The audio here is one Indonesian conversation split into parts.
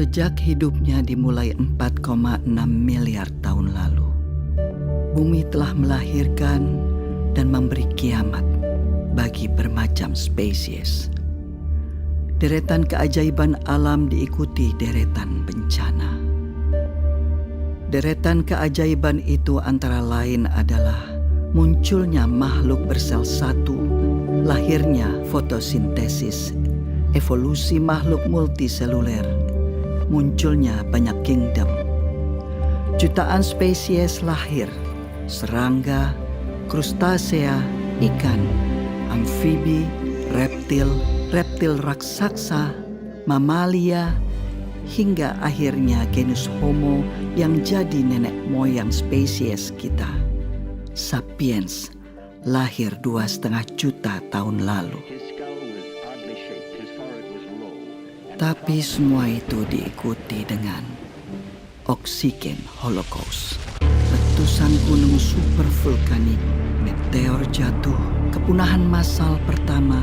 Sejak hidupnya dimulai 4,6 miliar tahun lalu, bumi telah melahirkan dan memberi kiamat bagi bermacam spesies. Deretan keajaiban alam diikuti deretan bencana. Deretan keajaiban itu antara lain adalah munculnya makhluk bersel satu, lahirnya fotosintesis, evolusi makhluk multiseluler, munculnya banyak kingdom. Jutaan spesies lahir, serangga, krustasea, ikan, amfibi, reptil raksasa, mamalia, hingga akhirnya genus Homo yang jadi nenek moyang spesies kita. Sapiens lahir 2,5 juta tahun lalu. Tapi semua itu diikuti dengan oksigen holocaust. Letusan gunung supervulkanik, meteor jatuh, kepunahan massal pertama,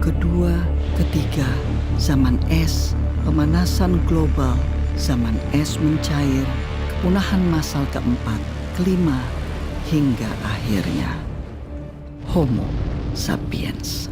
kedua, ketiga, zaman es, pemanasan global, zaman es mencair, kepunahan massal keempat, kelima, hingga akhirnya Homo sapiens.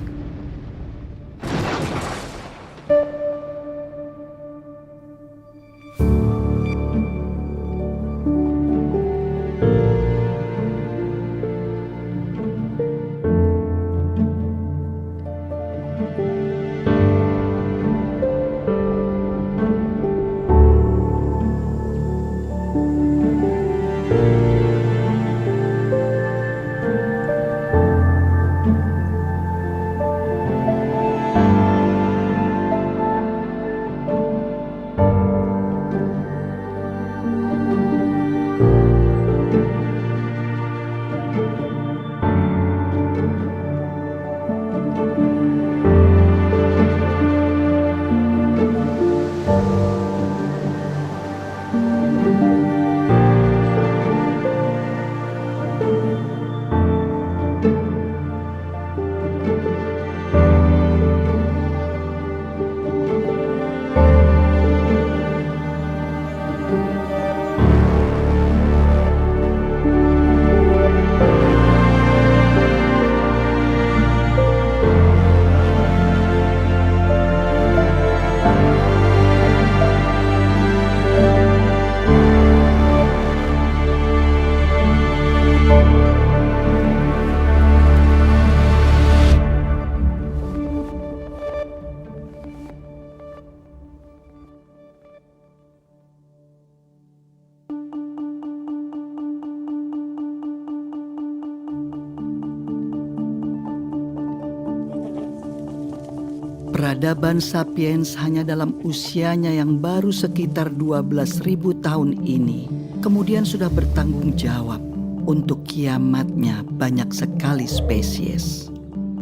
Peradaban sapiens hanya dalam usianya yang baru sekitar 12.000 tahun ini kemudian sudah bertanggung jawab untuk kiamatnya banyak sekali spesies.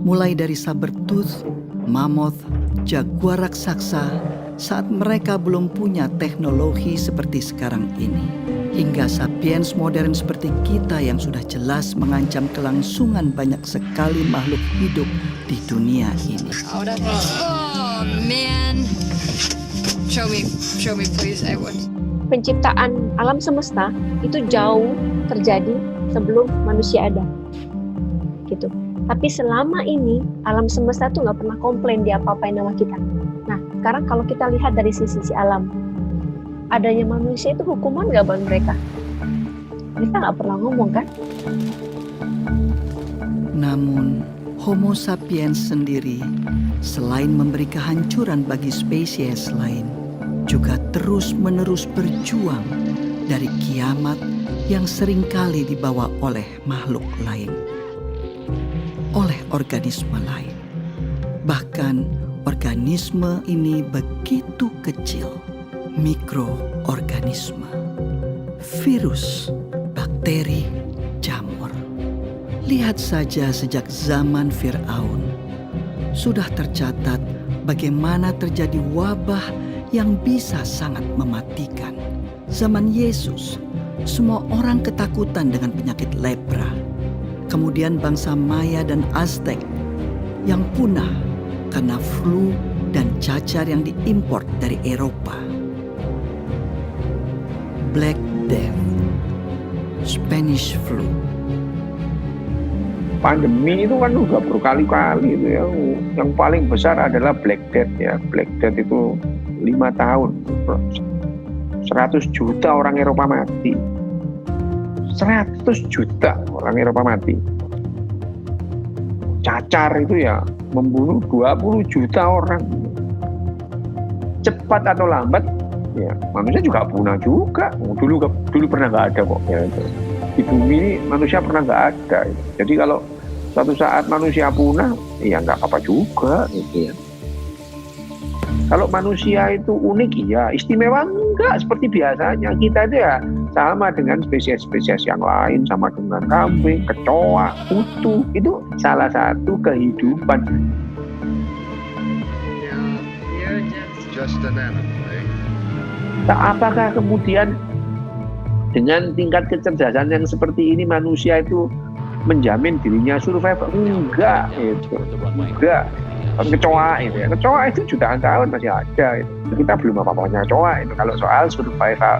Mulai dari sabertooth, mammoth, jaguar raksasa saat mereka belum punya teknologi seperti sekarang ini, hingga sapiens modern seperti kita yang sudah jelas mengancam kelangsungan banyak sekali makhluk hidup di dunia ini. Oh man, show me please, I would. Penciptaan alam semesta itu jauh terjadi sebelum manusia ada, gitu. Tapi selama ini alam semesta tuh nggak pernah komplain dia apa-apain sama kita. Nah, sekarang kalau kita lihat dari sisi alam, adanya manusia itu hukuman nggak buat mereka? Mereka nggak pernah ngomong kan? Namun, Homo sapiens sendiri selain memberi kehancuran bagi spesies lain, juga terus-menerus berjuang dari kiamat yang seringkali dibawa oleh makhluk lain, oleh organisme lain. Bahkan organisme ini begitu kecil, mikroorganisme, virus, bakteri, jamur. Lihat saja sejak zaman Fir'aun, sudah tercatat bagaimana terjadi wabah yang bisa sangat mematikan. Zaman Yesus, semua orang ketakutan dengan penyakit lepra. Kemudian bangsa Maya dan Aztec yang punah karena flu dan cacar yang diimpor dari Eropa. Black Death, Spanish Flu. Pandemi itu kan udah berkali-kali itu ya. Yang paling besar adalah Black Death ya. Black Death itu 5 tahun. 100 juta orang Eropa mati. 100 juta orang Eropa mati. Cacar itu ya membunuh 20 juta orang. Cepat atau lambat ya manusia juga punah juga. Dulu pernah nggak ada kok ya. Di bumi ini manusia pernah nggak ada. Jadi kalau suatu saat manusia punah, ya nggak apa-apa juga gitu ya. Kalau manusia itu unik, ya istimewa enggak seperti biasanya. Kita itu ya sama dengan spesies-spesies yang lain, sama dengan kambing, kecoa, kutu. Itu salah satu kehidupan. Just an animal, eh? Apakah kemudian dengan tingkat kecerdasan yang seperti ini manusia itu menjamin dirinya survive? Enggak, itu enggak. Kecoa itu ya, kecoa itu jutaan tahun masih ada. Itu. Kita belum apa-apanya kecoa itu kalau soal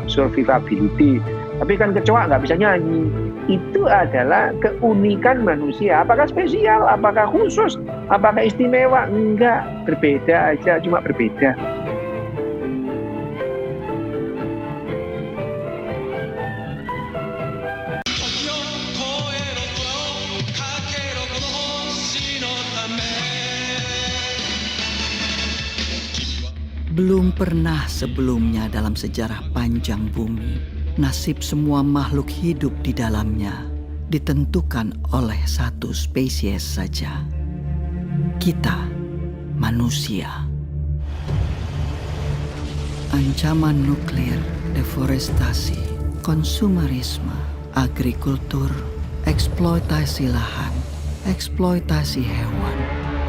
survivability. Tapi kan kecoa nggak bisa nyanyi. Itu adalah keunikan manusia. Apakah spesial? Apakah khusus? Apakah istimewa? Enggak, berbeda aja, cuma berbeda. Belum pernah sebelumnya dalam sejarah panjang bumi, nasib semua makhluk hidup di dalamnya ditentukan oleh satu spesies saja. Kita, manusia. Ancaman nuklir, deforestasi, konsumerisme, agrikultur, eksploitasi lahan, eksploitasi hewan,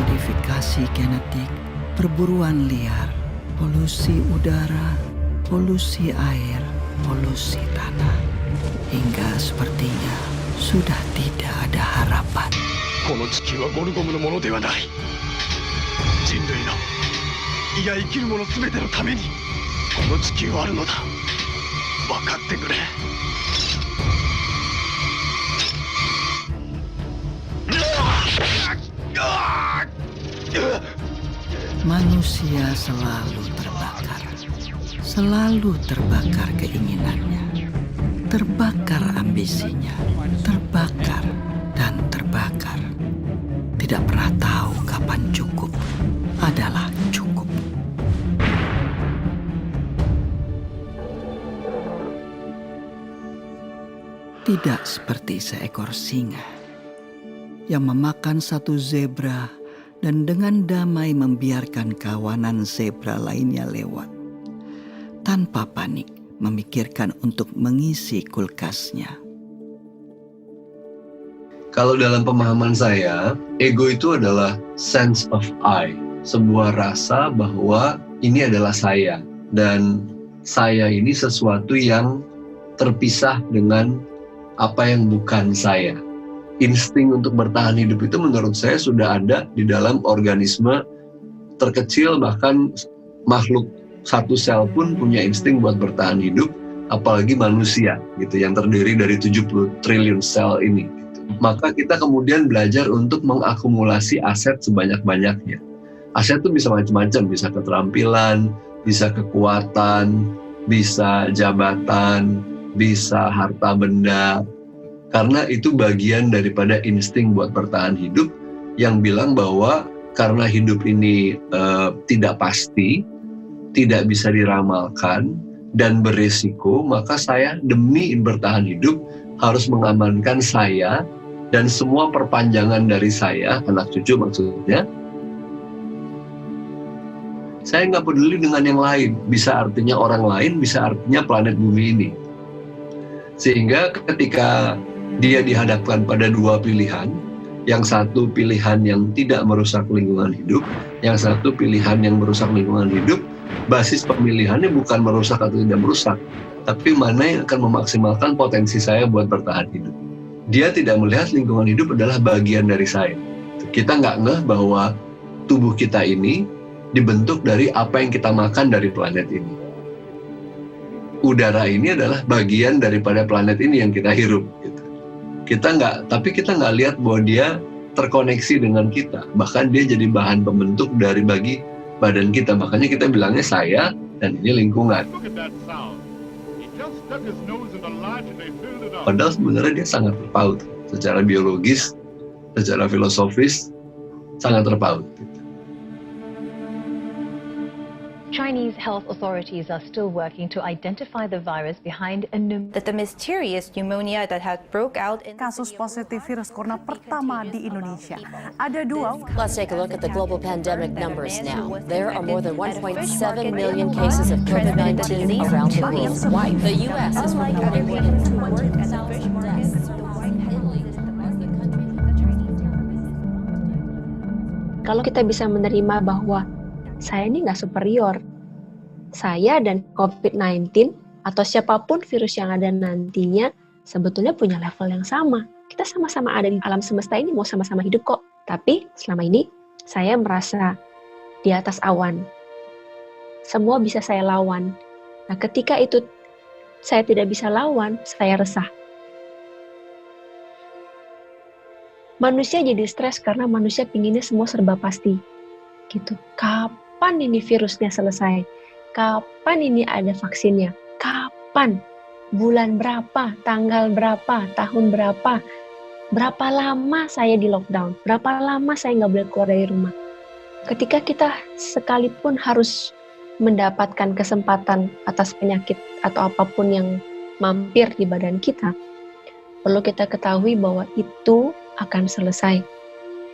modifikasi genetik, perburuan liar, polusi udara, polusi air, polusi tanah. Hingga sepertinya sudah tidak ada harapan. この地球はゴルゴムのものではない。人類の、いや生きる者すべてのためにこの地球はあるのだ。分かってくれ。Manusia selalu terbakar keinginannya, terbakar ambisinya, terbakar dan terbakar. Tidak pernah tahu kapan cukup adalah cukup. Tidak seperti seekor singa yang memakan satu zebra dan dengan damai membiarkan kawanan zebra lainnya lewat, tanpa panik memikirkan untuk mengisi kulkasnya. Kalau dalam pemahaman saya, ego itu adalah sense of I, sebuah rasa bahwa ini adalah saya, dan saya ini sesuatu yang terpisah dengan apa yang bukan saya. Insting untuk bertahan hidup itu menurut saya sudah ada di dalam organisme terkecil, bahkan makhluk satu sel pun punya insting buat bertahan hidup, apalagi manusia gitu yang terdiri dari 70 triliun sel ini gitu. Maka kita kemudian belajar untuk mengakumulasi aset sebanyak-banyaknya. Aset itu bisa macam-macam, bisa keterampilan, bisa kekuatan, bisa jabatan, bisa harta benda. Karena itu bagian daripada insting buat bertahan hidup yang bilang bahwa karena hidup ini tidak pasti, tidak bisa diramalkan, dan beresiko, maka saya demi bertahan hidup harus mengamankan saya dan semua perpanjangan dari saya, anak cucu maksudnya. Saya nggak peduli dengan yang lain, bisa artinya orang lain, bisa artinya planet bumi ini. Sehingga ketika dia dihadapkan pada dua pilihan, yang satu pilihan yang tidak merusak lingkungan hidup, yang satu pilihan yang merusak lingkungan hidup, basis pemilihannya bukan merusak atau tidak merusak, tapi mana yang akan memaksimalkan potensi saya buat bertahan hidup. Dia tidak melihat lingkungan hidup adalah bagian dari saya. Kita nggak ngeh bahwa tubuh kita ini dibentuk dari apa yang kita makan dari planet ini. udara ini adalah bagian daripada planet ini yang kita hirup. Gitu. Tapi kita nggak lihat bahwa dia terkoneksi dengan kita. Bahkan dia jadi bahan pembentuk dari bagi badan kita. Makanya kita bilangnya saya dan ini lingkungan. Padahal sebenarnya dia sangat terpaut. Secara biologis, secara filosofis, sangat terpaut. Chinese health authorities are still working to identify the virus behind a That the mysterious pneumonia that had broke out in Kasus positif virus corona pertama di Indonesia. Ada 2. Let's take a look at the global pandemic numbers now. There are more than 1.7 million cases of COVID-19 around the world. The U.S. is reporting more than 200,000 deaths. Kalau kita bisa menerima bahwa saya ini nggak superior, saya dan COVID-19 atau siapapun virus yang ada nantinya sebetulnya punya level yang sama. Kita sama-sama ada di alam semesta ini, mau sama-sama hidup kok. Tapi selama ini saya merasa di atas awan. Semua bisa saya lawan. Nah, ketika itu saya tidak bisa lawan, saya resah. Manusia jadi stres karena manusia pinginnya semua serba pasti. Gitu. Kapan ini virusnya selesai? Kapan ini ada vaksinnya? Kapan? Bulan berapa? Tanggal berapa? Tahun berapa? Berapa lama saya di lockdown? Berapa lama saya nggak boleh keluar dari rumah? Ketika kita sekalipun harus mendapatkan kesempatan atas penyakit atau apapun yang mampir di badan kita, perlu kita ketahui bahwa itu akan selesai.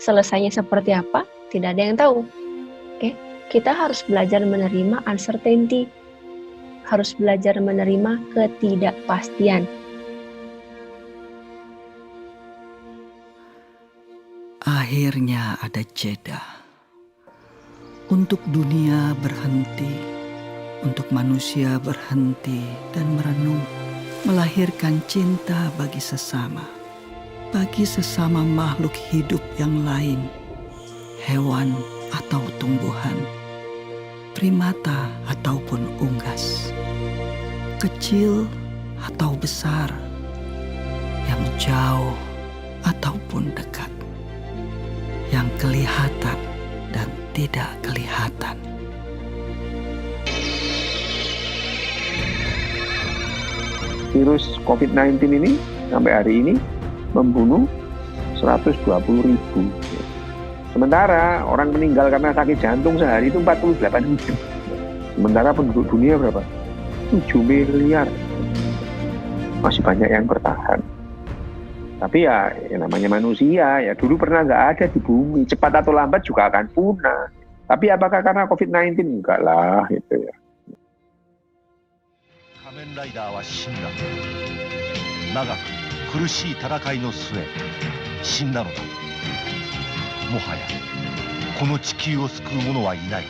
Selesainya seperti apa? Tidak ada yang tahu. Oke? Kita harus belajar menerima uncertainty, harus belajar menerima ketidakpastian. Akhirnya ada jeda. Untuk dunia berhenti, untuk manusia berhenti dan merenung, melahirkan cinta bagi sesama makhluk hidup yang lain, hewan atau tumbuhan, primata ataupun unggas, kecil atau besar, yang jauh ataupun dekat, yang kelihatan dan tidak kelihatan. Virus COVID-19 ini sampai hari ini membunuh 120.000. Sementara orang meninggal karena sakit jantung sehari itu 48.000. Sementara penduduk dunia berapa? 7 miliar. Masih banyak yang bertahan. Tapi ya namanya manusia, ya dulu pernah nggak ada di bumi. Cepat atau lambat juga akan punah. Tapi apakah karena COVID-19? Enggak lah, gitu ya. Kamen Rider wa shinda. Nagaku kurushii tarakai no sue shinda no da. Mohaya, この地球を救う者はいない。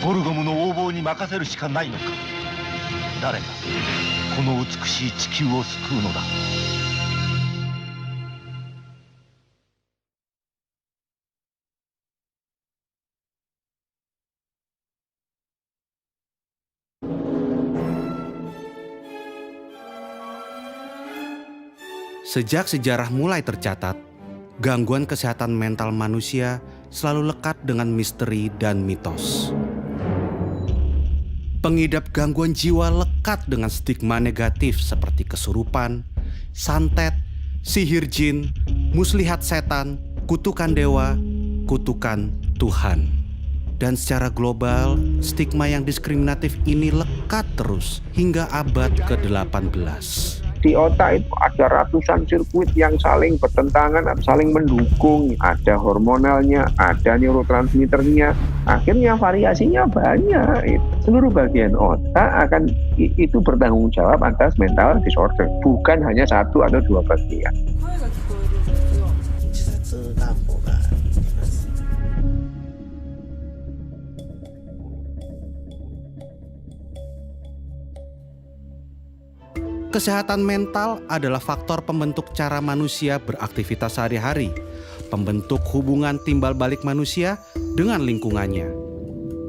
ゴルゴムの横暴に任せるしかないのか。誰がこの美しい地球を救うのだ。Sejak sejarah mulai tercatat, gangguan kesehatan mental manusia selalu lekat dengan misteri dan mitos. Pengidap gangguan jiwa lekat dengan stigma negatif seperti kesurupan, santet, sihir jin, muslihat setan, kutukan dewa, kutukan Tuhan. Dan secara global, stigma yang diskriminatif ini lekat terus hingga abad ke-18. Di otak itu ada ratusan sirkuit yang saling bertentangan, saling mendukung. Ada hormonalnya, ada neurotransmitternya. Akhirnya variasinya banyak. Seluruh bagian otak akan itu bertanggung jawab atas mental disorder. Bukan hanya satu atau dua bagian. Kesehatan mental adalah faktor pembentuk cara manusia beraktivitas sehari-hari, pembentuk hubungan timbal balik manusia dengan lingkungannya,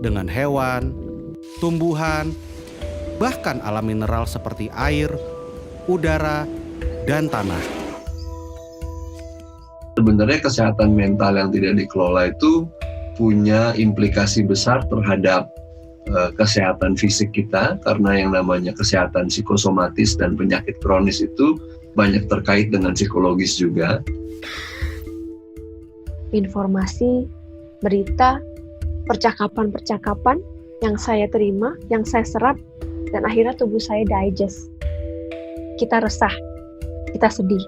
dengan hewan, tumbuhan, bahkan alam mineral seperti air, udara, dan tanah. Sebenarnya kesehatan mental yang tidak dikelola itu punya implikasi besar terhadap kesehatan fisik kita, karena yang namanya kesehatan psikosomatis dan penyakit kronis itu banyak terkait dengan psikologis juga. Informasi, berita, percakapan-percakapan yang saya terima, yang saya serap, dan akhirnya tubuh saya digest. Kita resah, kita sedih.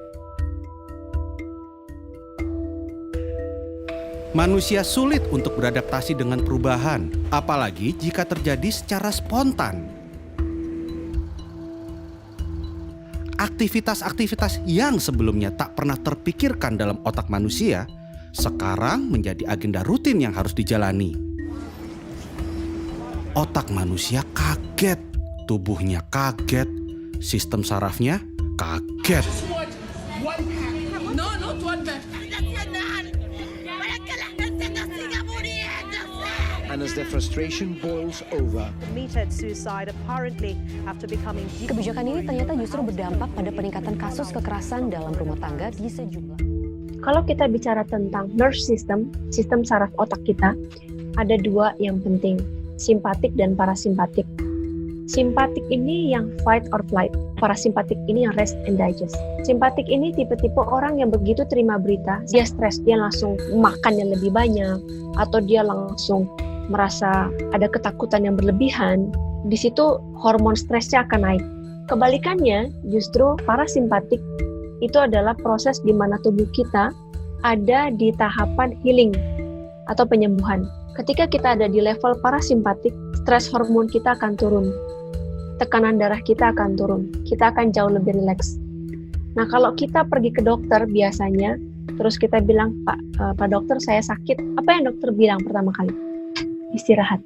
Manusia sulit untuk beradaptasi dengan perubahan, apalagi jika terjadi secara spontan. Aktivitas-aktivitas yang sebelumnya tak pernah terpikirkan dalam otak manusia, sekarang menjadi agenda rutin yang harus dijalani. Otak manusia kaget, tubuhnya kaget, sistem sarafnya kaget. And as their frustration boils over, Committed suicide apparently after becoming. Kebijakan ini ternyata justru berdampak pada peningkatan kasus kekerasan dalam rumah tangga di sejumlah. Kalau kita bicara tentang nervous system, sistem saraf otak kita, ada dua yang penting, simpatik dan parasimpatik. Simpatik ini yang fight or flight, parasimpatik ini yang rest and digest. Simpatik ini tipe-tipe orang yang begitu terima berita, dia stres, dia langsung makan yang lebih banyak, atau dia langsung merasa ada ketakutan yang berlebihan. Di situ hormon stresnya akan naik. Kebalikannya, justru parasimpatik itu adalah proses di mana tubuh kita ada di tahapan healing atau penyembuhan. Ketika kita ada di level parasimpatik, stres hormon kita akan turun. Tekanan darah kita akan turun. Kita akan jauh lebih rileks. Nah, kalau kita pergi ke dokter biasanya, terus kita bilang, Pak dokter saya sakit. Apa yang dokter bilang pertama kali? Istirahat.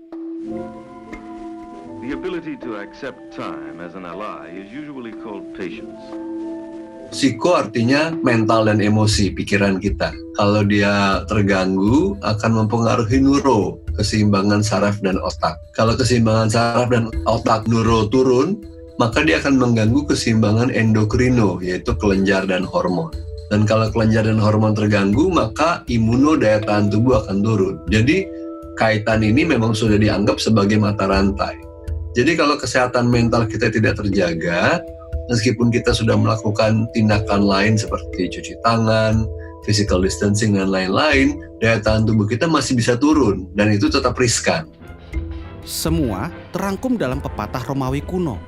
The ability to accept time as an ally is usually called patience. Psiko artinya mental dan emosi, pikiran kita. Kalau dia terganggu, akan mempengaruhi neuro, keseimbangan saraf dan otak. Kalau keseimbangan saraf dan otak neuro turun, maka dia akan mengganggu keseimbangan endokrino, yaitu kelenjar dan hormon. Dan kalau kelenjar dan hormon terganggu, maka imuno, daya tahan tubuh akan turun. Jadi, kaitan ini memang sudah dianggap sebagai mata rantai. Jadi kalau kesehatan mental kita tidak terjaga, meskipun kita sudah melakukan tindakan lain seperti cuci tangan, physical distancing, dan lain-lain, daya tahan tubuh kita masih bisa turun, dan itu tetap riskan. Semua terangkum dalam pepatah Romawi kuno,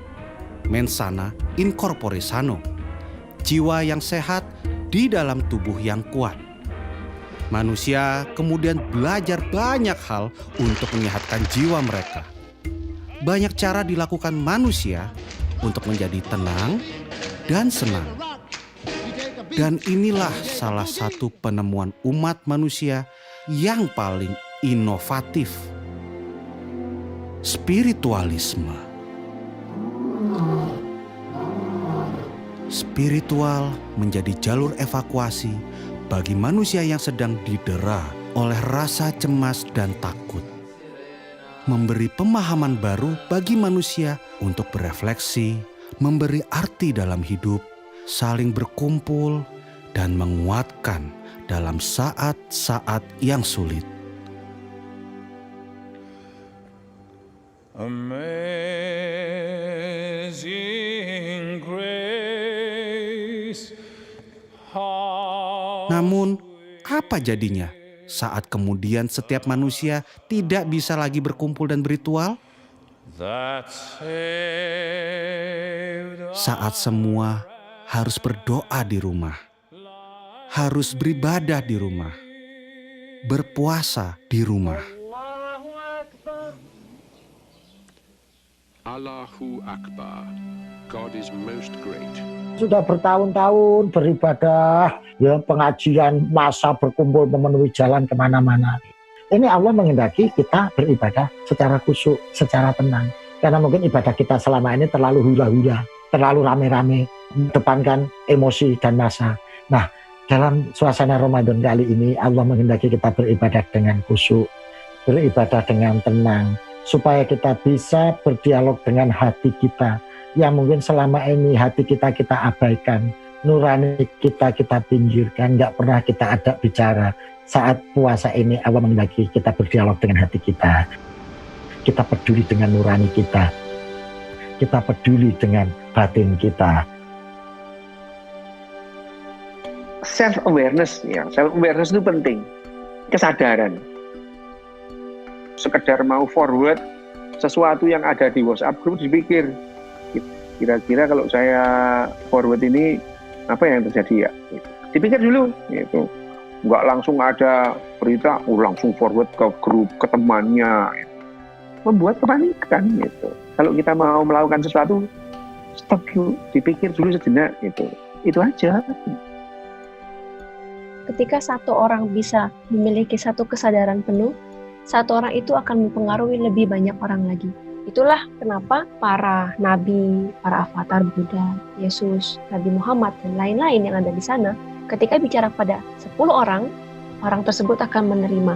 mens sana in corpore sano, jiwa yang sehat di dalam tubuh yang kuat. Manusia kemudian belajar banyak hal untuk menyehatkan jiwa mereka. Banyak cara dilakukan manusia untuk menjadi tenang dan senang. Dan inilah salah satu penemuan umat manusia yang paling inovatif. Spiritualisme. Spiritual menjadi jalur evakuasi bagi manusia yang sedang didera oleh rasa cemas dan takut. Memberi pemahaman baru bagi manusia untuk berefleksi, memberi arti dalam hidup, saling berkumpul, dan menguatkan dalam saat-saat yang sulit. Amazing grace. Namun, apa jadinya saat kemudian setiap manusia tidak bisa lagi berkumpul dan berritual? Saat semua harus berdoa di rumah, harus beribadah di rumah, berpuasa di rumah. Allahu Akbar. God is most great. Sudah bertahun-tahun beribadah, ya pengajian, masa berkumpul memenuhi jalan kemana-mana. Ini Allah menghendaki kita beribadah secara khusyuk, secara tenang. Karena mungkin ibadah kita selama ini terlalu hura-hura, terlalu rame-rame, depankan emosi dan masa. Nah, dalam suasana Ramadan kali ini Allah menghendaki kita beribadah dengan khusyuk, beribadah dengan tenang, supaya kita bisa berdialog dengan hati kita yang mungkin selama ini hati kita abaikan, nurani kita pinggirkan, nggak pernah kita ajak bicara. Saat puasa ini Allah menghendaki kita berdialog dengan hati kita peduli dengan nurani kita peduli dengan batin kita. Self awareness itu penting, kesadaran. Sekedar mau forward sesuatu yang ada di WhatsApp group, dipikir kira-kira kalau saya forward ini apa yang terjadi ya, dipikir dulu gitu. Nggak langsung ada berita langsung forward ke grup, ke temannya, membuat kepanikan gitu. Kalau kita mau melakukan sesuatu, stop dulu, dipikir dulu sejenak gitu. Itu aja. Ketika satu orang bisa memiliki satu kesadaran penuh, satu orang itu akan mempengaruhi lebih banyak orang lagi. Itulah kenapa para nabi, para avatar Buddha, Yesus, Nabi Muhammad, dan lain-lain yang ada di sana, ketika bicara pada 10 orang, orang tersebut akan menerima.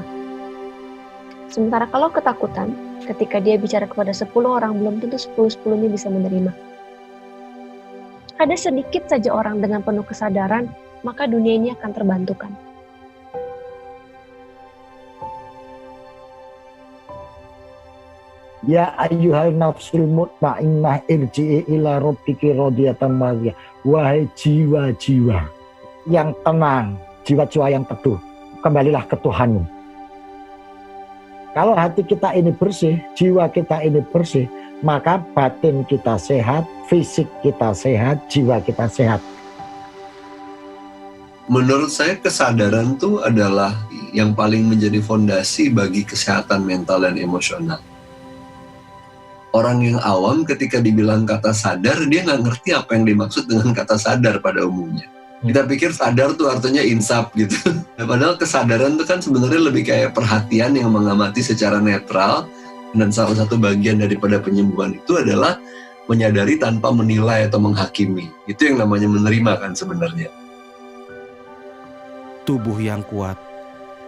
Sementara kalau ketakutan, ketika dia bicara kepada 10 orang, belum tentu 10-10-nya bisa menerima. Ada sedikit saja orang dengan penuh kesadaran, maka dunia ini akan terbantukan. Ya ayyuhal nafsul mutmainnah irji'i ila rabbiki radiyatan mardiyah. Wahai jiwa-jiwa yang tenang, jiwa-jiwa yang teduh, kembalilah ke Tuhanmu. Kalau hati kita ini bersih, jiwa kita ini bersih, maka batin kita sehat, fisik kita sehat, jiwa kita sehat. Menurut saya kesadaran itu adalah yang paling menjadi fondasi bagi kesehatan mental dan emosional. Orang yang awam ketika dibilang kata sadar, dia nggak ngerti apa yang dimaksud dengan kata sadar pada umumnya. Kita pikir sadar tuh artinya insaf gitu. Padahal kesadaran itu kan sebenarnya lebih kayak perhatian yang mengamati secara netral, dan salah satu bagian daripada penyembuhan itu adalah menyadari tanpa menilai atau menghakimi. Itu yang namanya menerima kan sebenarnya. Tubuh yang kuat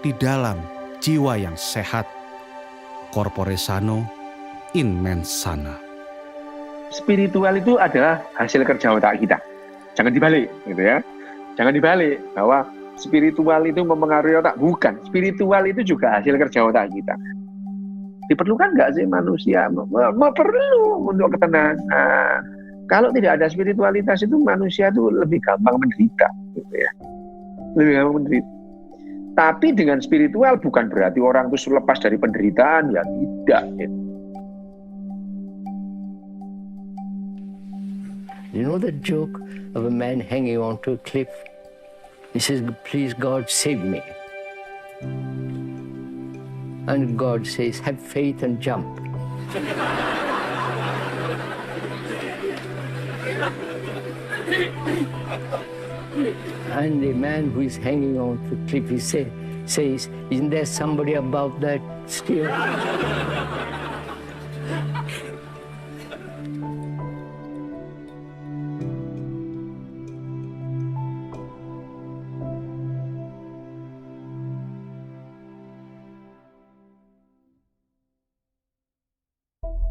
di dalam jiwa yang sehat. Corpore sano in mens sana. Spiritual itu adalah hasil kerja otak kita. Jangan dibalik, gitu ya. Jangan dibalik bahwa spiritual itu mempengaruhi otak. Bukan, spiritual itu juga hasil kerja otak kita. Diperlukan nggak sih manusia? Perlu untuk ketenangan. Kalau tidak ada spiritualitas itu manusia itu lebih gampang menderita, gitu ya. Lebih gampang menderita. Tapi dengan spiritual bukan berarti orang itu lepas dari penderitaan, ya tidak. Gitu. You know the joke of a man hanging onto a cliff? He says, "Please God, save me." And God says, "Have faith and jump." And the man who is hanging on to the cliff, he says, "Isn't there somebody above that still?"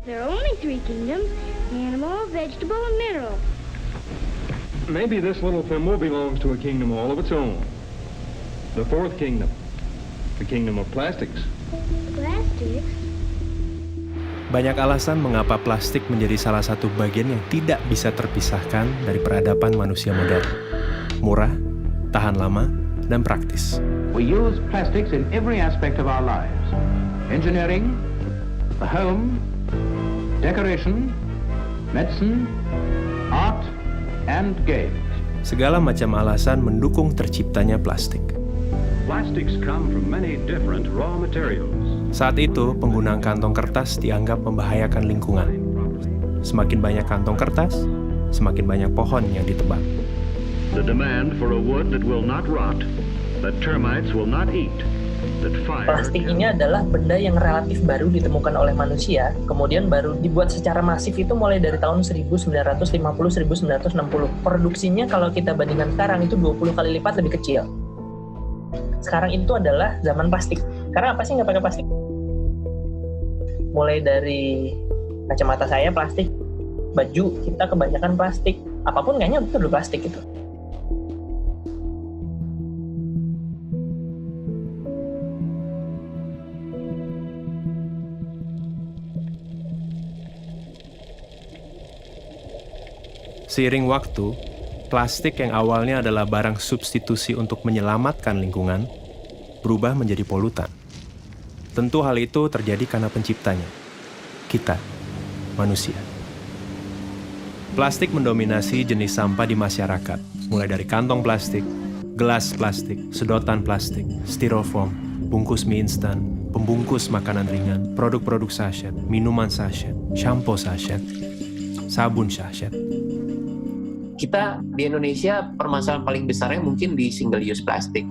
There are only three kingdoms: animal, vegetable, and mineral. Maybe this little thimble belongs to a kingdom all of its own. The fourth kingdom, the kingdom of plastics. Plastics? Banyak alasan mengapa plastik menjadi salah satu bagian yang tidak bisa terpisahkan dari peradaban manusia modern. Murah, tahan lama, dan praktis. We use plastics in every aspect of our lives. Engineering, the home, decoration, medicine, art, and games. Segala macam alasan mendukung terciptanya plastik. Plastics come from many different raw materials. Saat itu, penggunaan kantong kertas dianggap membahayakan lingkungan. Semakin banyak kantong kertas, semakin banyak pohon yang ditebang. The demand for a wood that will not rot, that termites will not eat. Plastik ini adalah benda yang relatif baru ditemukan oleh manusia, kemudian baru dibuat secara masif itu mulai dari tahun 1950-1960. Produksinya kalau kita bandingkan sekarang itu 20 kali lipat lebih kecil. Sekarang itu adalah zaman plastik. Karena apa sih nggak pakai plastik? mulai dari kacamata saya plastik, baju kita kebanyakan plastik, apapun kayaknya itu udah plastik gitu. Seiring waktu, plastik yang awalnya adalah barang substitusi untuk menyelamatkan lingkungan berubah menjadi polutan. Tentu hal itu terjadi karena penciptanya, kita, manusia. Plastik mendominasi jenis sampah di masyarakat, mulai dari kantong plastik, gelas plastik, sedotan plastik, styrofoam, bungkus mie instan, pembungkus makanan ringan, produk-produk sachet, minuman sachet, shampoo sachet, sabun sachet. Kita di Indonesia permasalahan paling besarnya mungkin di single use plastik.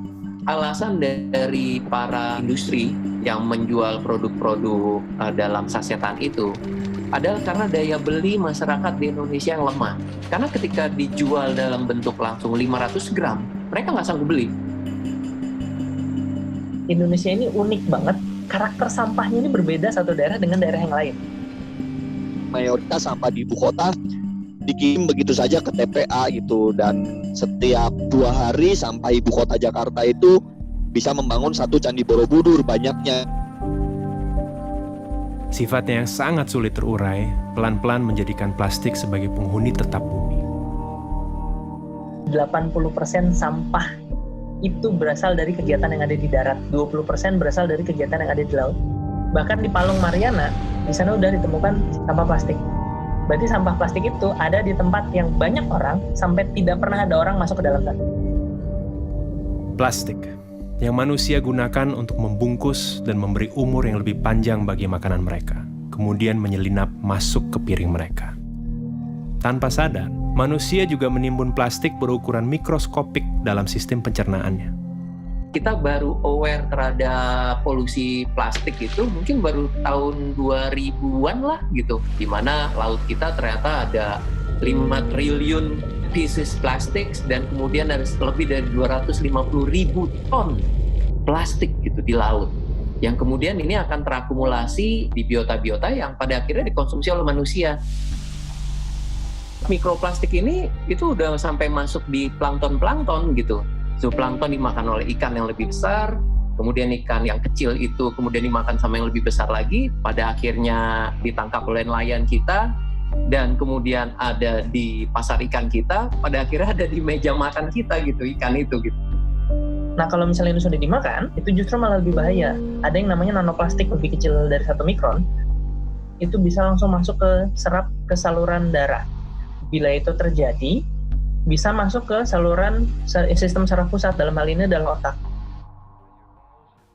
Alasan dari para industri yang menjual produk-produk dalam sasetan itu adalah karena daya beli masyarakat di Indonesia yang lemah. Karena ketika dijual dalam bentuk langsung 500 gram, mereka nggak sanggup beli. Indonesia ini unik banget, karakter sampahnya ini berbeda satu daerah dengan daerah yang lain. Mayoritas sampah di ibu kota dikirim begitu saja ke TPA gitu, dan setiap 2 hari sampah ibu kota Jakarta itu bisa membangun 1 candi Borobudur banyaknya. Sifatnya yang sangat sulit terurai, pelan-pelan menjadikan plastik sebagai penghuni tetap bumi. 80% sampah itu berasal dari kegiatan yang ada di darat, 20% berasal dari kegiatan yang ada di laut. Bahkan di Palung Mariana, di sana udah ditemukan sampah plastik. Berarti sampah plastik itu ada di tempat yang banyak orang sampai tidak pernah ada orang masuk ke dalam sana. Plastik yang manusia gunakan untuk membungkus dan memberi umur yang lebih panjang bagi makanan mereka, kemudian menyelinap masuk ke piring mereka. Tanpa sadar, manusia juga menimbun plastik berukuran mikroskopik dalam sistem pencernaannya. Kita baru aware terhadap polusi plastik itu mungkin baru tahun 2000-an lah gitu, di mana laut kita ternyata ada 5 triliun pieces plastik dan kemudian ada lebih dari 250.000 ton plastik gitu di laut, yang kemudian ini akan terakumulasi di biota-biota yang pada akhirnya dikonsumsi oleh manusia. Mikroplastik ini itu udah sampai masuk di plankton gitu. Zooplankton dimakan oleh ikan yang lebih besar, kemudian ikan yang kecil itu kemudian dimakan sama yang lebih besar lagi, pada akhirnya ditangkap oleh nelayan kita, dan kemudian ada di pasar ikan kita, pada akhirnya ada di meja makan kita gitu, ikan itu gitu. Nah kalau misalnya ini sudah dimakan, itu justru malah lebih bahaya. Ada yang namanya nanoplastik lebih kecil dari 1 mikron, itu bisa langsung masuk ke saluran darah. Bila itu terjadi, bisa masuk ke saluran sistem saraf pusat, dalam hal ini adalah otak.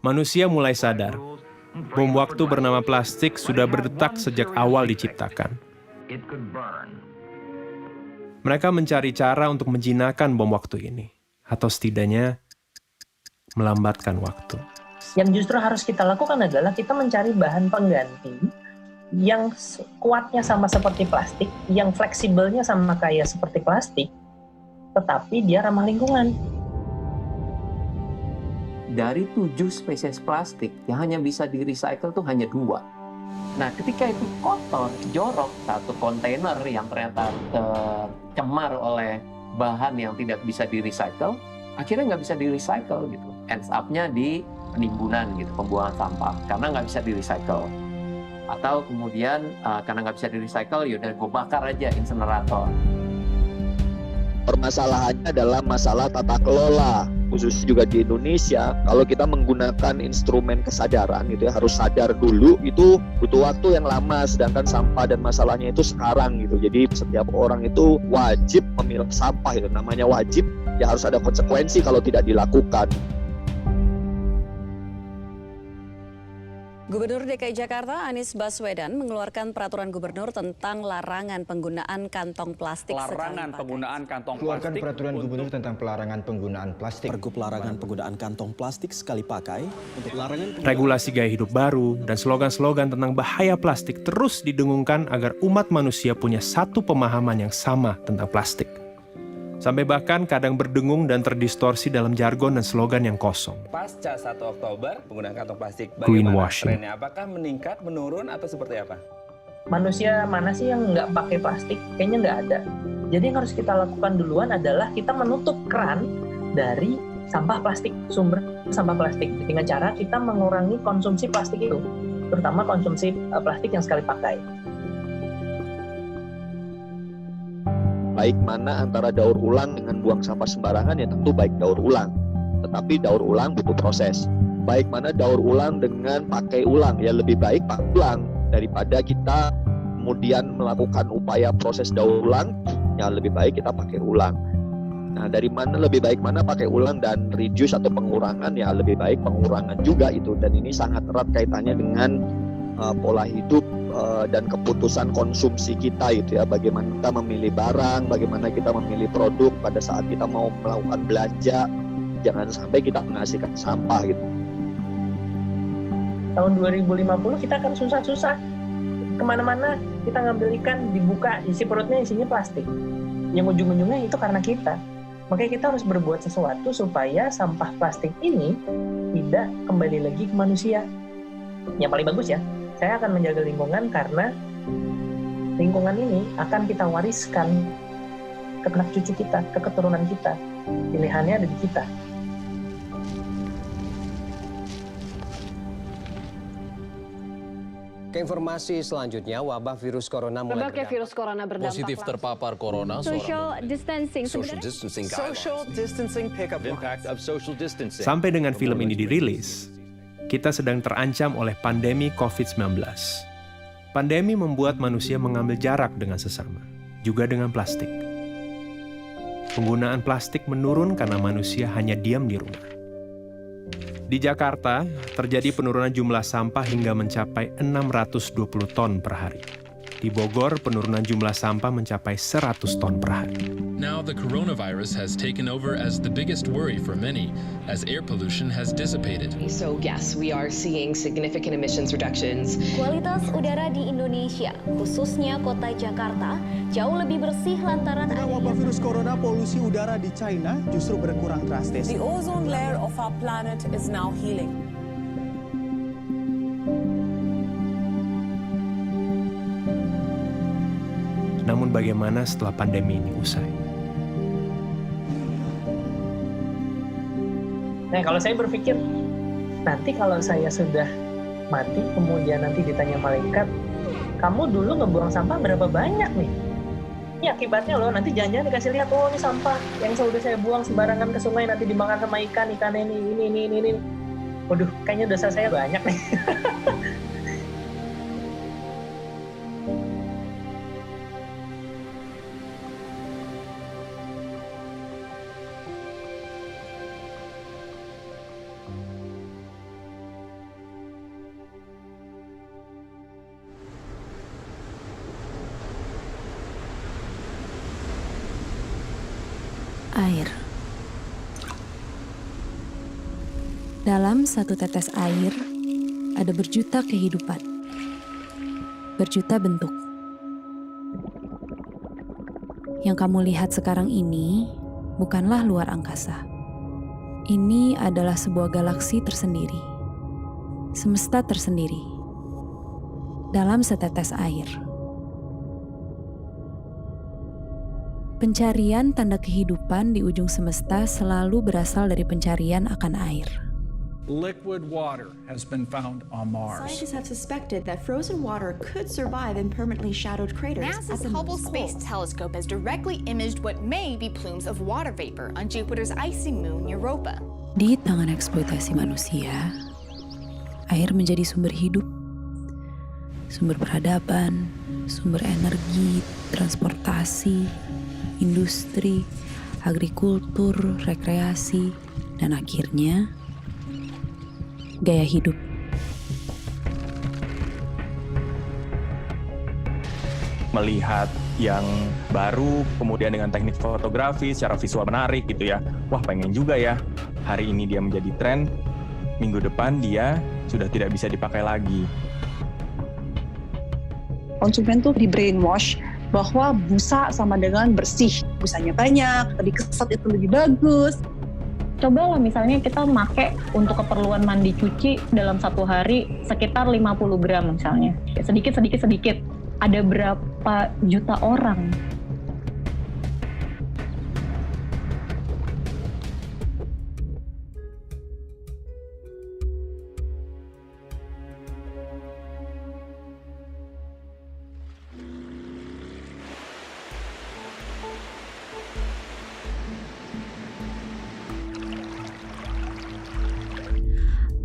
Manusia mulai sadar, bom waktu bernama plastik sudah berdetak sejak awal diciptakan. Mereka mencari cara untuk menjinakkan bom waktu ini, atau setidaknya melambatkan waktu. Yang justru harus kita lakukan adalah kita mencari bahan pengganti yang kuatnya sama seperti plastik, yang fleksibelnya sama kayak seperti plastik, tetapi dia ramah lingkungan. Dari 7 spesies plastik yang hanya bisa di-recycle tuh hanya 2. Nah, ketika itu kotor, jorok, 1 kontainer yang ternyata tercemar oleh bahan yang tidak bisa di-recycle, akhirnya nggak bisa di-recycle gitu. Ends up-nya di penimbunan gitu, pembuangan sampah, karena nggak bisa di-recycle. Atau kemudian karena nggak bisa di-recycle, yaudah gue bakar aja insenerator. Permasalahannya adalah masalah tata kelola, khususnya juga di Indonesia. Kalau kita menggunakan instrumen kesadaran gitu ya, harus sadar dulu, itu butuh waktu yang lama, sedangkan sampah dan masalahnya itu sekarang gitu. Jadi setiap orang itu wajib memilah sampah, itu namanya wajib, ya harus ada konsekuensi kalau tidak dilakukan. Gubernur DKI Jakarta Anies Baswedan mengeluarkan peraturan gubernur tentang larangan penggunaan kantong plastik. Larangan penggunaan kantong plastik. Keluarkan peraturan gubernur tentang pelarangan penggunaan plastik. Pergub larangan penggunaan kantong plastik sekali pakai. Untuk larangan regulasi gaya hidup baru dan slogan-slogan tentang bahaya plastik terus didengungkan agar umat manusia punya satu pemahaman yang sama tentang plastik. Sampai bahkan kadang berdengung dan terdistorsi dalam jargon dan slogan yang kosong. Pasca 1 Oktober, penggunaan kantong plastik Greenwashing. trennya? Apakah meningkat, menurun, atau seperti apa? Manusia mana sih yang nggak pakai plastik? Kayaknya nggak ada. Jadi yang harus kita lakukan duluan adalah kita menutup keran dari sampah plastik, sumber sampah plastik. Dengan cara kita mengurangi konsumsi plastik itu, terutama konsumsi plastik yang sekali pakai. Baik mana antara daur ulang dengan buang sampah sembarangan, ya tentu baik daur ulang. Tetapi daur ulang butuh proses. Baik mana daur ulang dengan pakai ulang, ya lebih baik pakai ulang daripada kita kemudian melakukan upaya proses daur ulang, ya lebih baik kita pakai ulang. Nah, dari mana lebih baik mana pakai ulang dan reduce atau pengurangan, ya lebih baik pengurangan juga itu. Dan ini sangat erat kaitannya dengan pola hidup dan keputusan konsumsi kita itu ya, bagaimana kita memilih barang, bagaimana kita memilih produk pada saat kita mau melakukan belanja, jangan sampai kita menghasilkan sampah gitu. Tahun 2050 kita akan susah-susah kemana-mana, kita ngambil ikan, dibuka isi perutnya isinya plastik, yang ujung-ujungnya itu karena kita. Makanya kita harus berbuat sesuatu supaya sampah plastik ini tidak kembali lagi ke manusia. Yang paling bagus ya, saya akan menjaga lingkungan karena lingkungan ini akan kita wariskan ke anak cucu kita, ke keturunan kita. Pilihannya ada di kita. Ke informasi selanjutnya, wabah virus corona mulai Berbagai virus corona berdampak positif terpapar corona. Social distancing. Social distancing pick up impact of social distancing. Sampai dengan film ini dirilis, kita sedang terancam oleh pandemi COVID-19. Pandemi membuat manusia mengambil jarak dengan sesama, juga dengan plastik. Penggunaan plastik menurun karena manusia hanya diam di rumah. Di Jakarta, terjadi penurunan jumlah sampah hingga mencapai 620 ton per hari. Di Bogor, penurunan jumlah sampah mencapai 100 ton per hari. Now the coronavirus has taken over as the biggest worry for many, as air pollution has dissipated. So yes, we are seeing significant emissions reductions. Kualitas udara di Indonesia, khususnya kota Jakarta, jauh lebih bersih lantaran wabah virus corona, polusi udara di China justru berkurang drastis. The ozone layer of our planet is now healing. Namun bagaimana setelah pandemi ini usai? Nah, kalau saya berpikir, nanti kalau saya sudah mati, kemudian nanti ditanya malaikat, kamu dulu ngebuang sampah berapa banyak nih? Ini akibatnya loh, nanti jangan-jangan dikasih lihat, oh ini sampah yang sudah saya buang sembarangan ke sungai, nanti dimakan sama ikan ini. Waduh, kayaknya dosa saya banyak nih. Air. Dalam satu tetes air, ada berjuta kehidupan, berjuta bentuk. Yang kamu lihat sekarang ini bukanlah luar angkasa. Ini adalah sebuah galaksi tersendiri, semesta tersendiri, dalam setetes air. Pencarian tanda kehidupan di ujung semesta selalu berasal dari pencarian akan air. Liquid water has been found on Mars. Scientists have suspected that frozen water could survive in permanently shadowed craters. NASA's Hubble Space Telescope has directly imaged what may be plumes of water vapor on Jupiter's icy moon Europa. Di tangan eksploitasi manusia, air menjadi sumber hidup, sumber peradaban, sumber energi, transportasi, industri, agrikultur, rekreasi, dan akhirnya gaya hidup. Melihat yang baru, kemudian dengan teknik fotografi secara visual menarik gitu ya. Wah, pengen juga ya. Hari ini dia menjadi tren, minggu depan dia sudah tidak bisa dipakai lagi. Konsumen tuh di brainwash bahwa busa sama dengan bersih. Busanya banyak, dikeset itu lebih bagus. Cobalah misalnya kita pakai untuk keperluan mandi cuci dalam satu hari sekitar 50 gram misalnya. Sedikit. Ada berapa juta orang?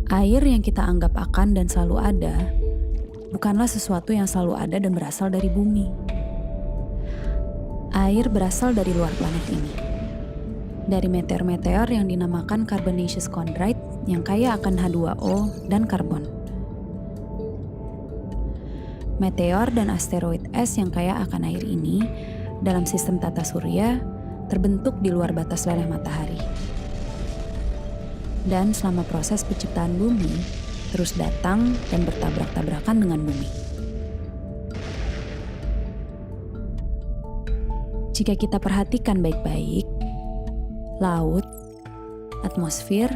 Air yang kita anggap akan dan selalu ada, bukanlah sesuatu yang selalu ada dan berasal dari bumi. Air berasal dari luar planet ini. Dari meteor-meteor yang dinamakan carbonaceous chondrite yang kaya akan H2O dan karbon. Meteor dan asteroid es yang kaya akan air ini dalam sistem tata surya terbentuk di luar batas leleh matahari. Dan selama proses penciptaan bumi, terus datang dan bertabrak-tabrakan dengan bumi. Jika kita perhatikan baik-baik, laut, atmosfer,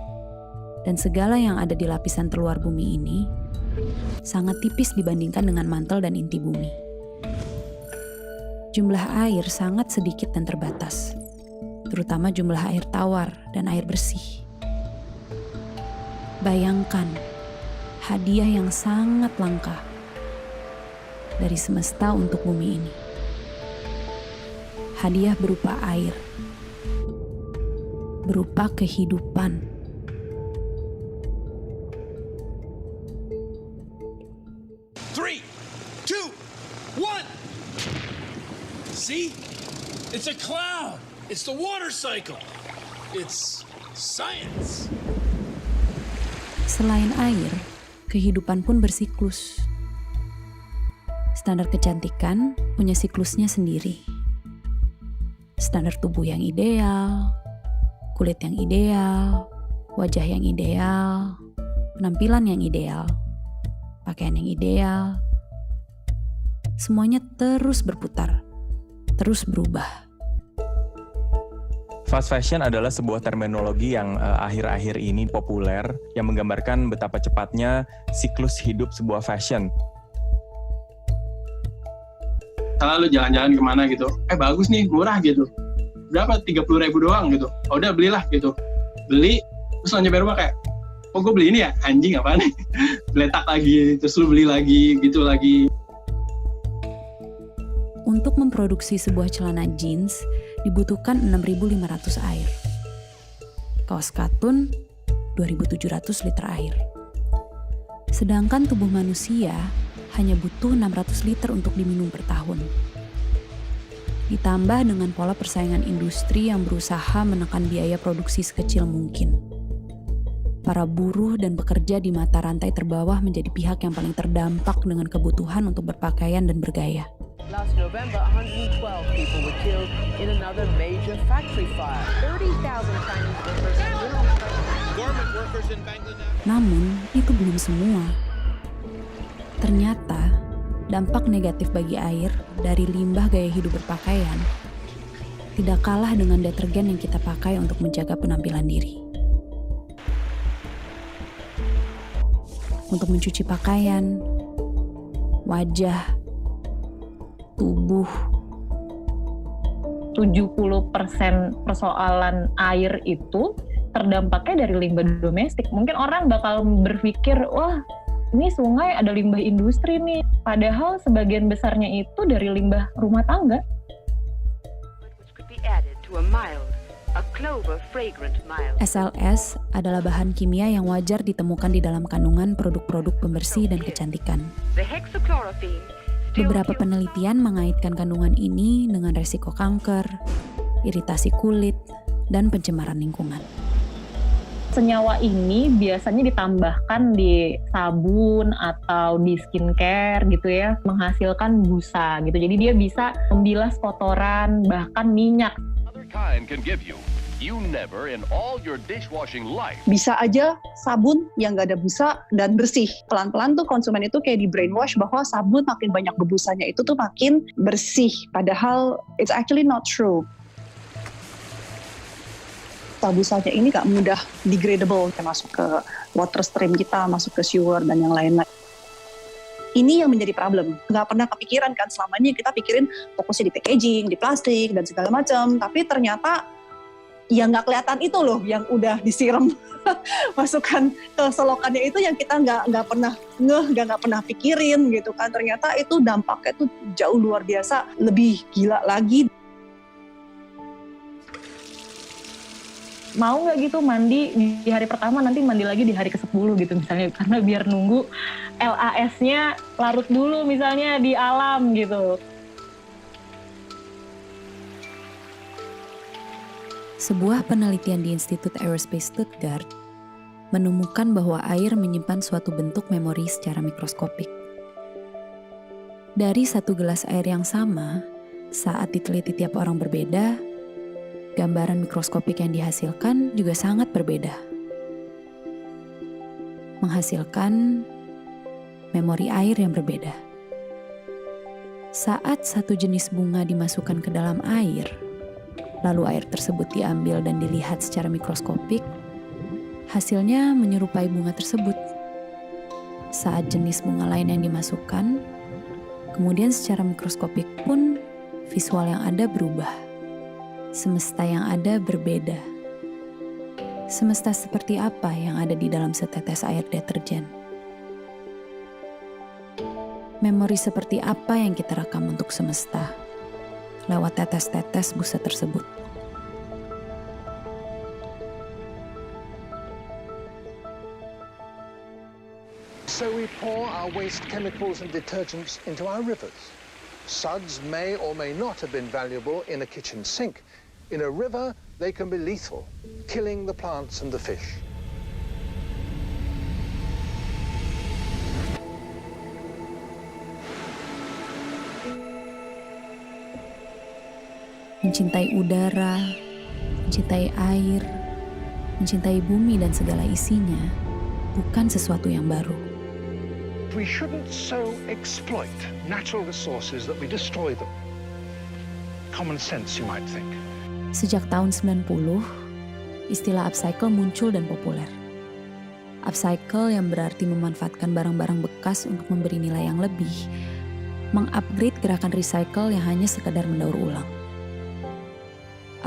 dan segala yang ada di lapisan terluar bumi ini sangat tipis dibandingkan dengan mantel dan inti bumi. Jumlah air sangat sedikit dan terbatas, terutama jumlah air tawar dan air bersih. Bayangkan, hadiah yang sangat langka dari semesta untuk bumi ini. Hadiah berupa air, berupa kehidupan. Three, two, one. See? It's a cloud. It's the water cycle. It's science. Selain air, kehidupan pun bersiklus. Standar kecantikan punya siklusnya sendiri. Standar tubuh yang ideal, kulit yang ideal, wajah yang ideal, penampilan yang ideal, pakaian yang ideal. Semuanya terus berputar, terus berubah. Fast fashion adalah sebuah terminologi yang akhir-akhir ini populer yang menggambarkan betapa cepatnya siklus hidup sebuah fashion. Kalau lu jalan-jalan kemana gitu, bagus nih, murah gitu. Berapa? 30.000 doang gitu. Oh, udah belilah gitu. Beli, terus lo nyampe rumah kayak, oh gue beli ini ya? Anjing apaan nih? Beletak lagi, terus lu beli lagi, gitu lagi. Untuk memproduksi sebuah celana jeans, dibutuhkan 6.500 air. Kaos katun, 2.700 liter air. Sedangkan tubuh manusia hanya butuh 600 liter untuk diminum per tahun. Ditambah dengan pola persaingan industri yang berusaha menekan biaya produksi sekecil mungkin. Para buruh dan pekerja di mata rantai terbawah menjadi pihak yang paling terdampak dengan kebutuhan untuk berpakaian dan bergaya. Last November, 112 people were killed in another major factory fire. 30,000 Chinese workers were on strike. Garment workers in Bangladesh. Namun, itu belum semua. Ternyata, dampak negatif bagi air dari limbah gaya hidup berpakaian tidak kalah dengan detergen yang kita pakai untuk menjaga penampilan diri. Untuk mencuci pakaian, wajah, tubuh. 70% persoalan air itu terdampaknya dari limbah domestik. Mungkin orang bakal berpikir, wah ini sungai ada limbah industri nih. Padahal sebagian besarnya itu dari limbah rumah tangga. SLS adalah bahan kimia yang wajar ditemukan di dalam kandungan produk-produk pembersih dan kecantikan. Beberapa penelitian mengaitkan kandungan ini dengan resiko kanker, iritasi kulit, dan pencemaran lingkungan. Senyawa ini biasanya ditambahkan di sabun atau di skincare gitu ya, menghasilkan busa gitu. Jadi dia bisa membilas kotoran, bahkan minyak. Other kind can give you you never in all your dishwashing life. Bisa aja sabun yang nggak ada busa dan bersih. Pelan-pelan tuh konsumen itu kayak di brainwash bahwa sabun makin banyak bebusanya itu tuh makin bersih. Padahal it's actually not true. Busanya ini nggak mudah degradable, kayak masuk ke water stream kita, masuk ke sewer dan yang lain-lain. Ini yang menjadi problem. Nggak pernah kepikiran kan, selama ini kita pikirin fokusnya di packaging, di plastik, dan segala macam. Tapi ternyata ya nggak kelihatan itu loh yang udah disiram masukkan ke selokannya itu yang kita nggak pernah nggak pernah pikirin gitu kan. Ternyata itu dampaknya tuh jauh luar biasa, lebih gila lagi. Mau nggak gitu mandi di hari pertama, nanti mandi lagi di hari ke-10 gitu misalnya, karena biar nunggu LAS-nya larut dulu misalnya di alam gitu. Sebuah penelitian di Institut Aerospace Stuttgart menemukan bahwa air menyimpan suatu bentuk memori secara mikroskopik. Dari satu gelas air yang sama, saat diteliti tiap orang berbeda, gambaran mikroskopik yang dihasilkan juga sangat berbeda. Menghasilkan memori air yang berbeda. Saat satu jenis bunga dimasukkan ke dalam air, lalu air tersebut diambil dan dilihat secara mikroskopik, hasilnya menyerupai bunga tersebut. Saat jenis bunga lain yang dimasukkan, kemudian secara mikroskopik pun visual yang ada berubah. Semesta yang ada berbeda. Semesta seperti apa yang ada di dalam setetes air deterjen? Memori seperti apa yang kita rekam untuk semesta lewat tetes-tetes busa tersebut? So we pour our waste chemicals and detergents into our rivers. Suds may or may not have been valuable in a kitchen sink. In a river, they can be lethal, killing the plants and the fish. Mencintai udara, mencintai air, mencintai bumi dan segala isinya bukan sesuatu yang baru. We shouldn't so exploit natural resources that we destroy them. Common sense, you might think. Sejak tahun 90, istilah upcycle muncul dan populer. Upcycle yang berarti memanfaatkan barang-barang bekas untuk memberi nilai yang lebih, mengupgrade gerakan recycle yang hanya sekadar mendaur ulang.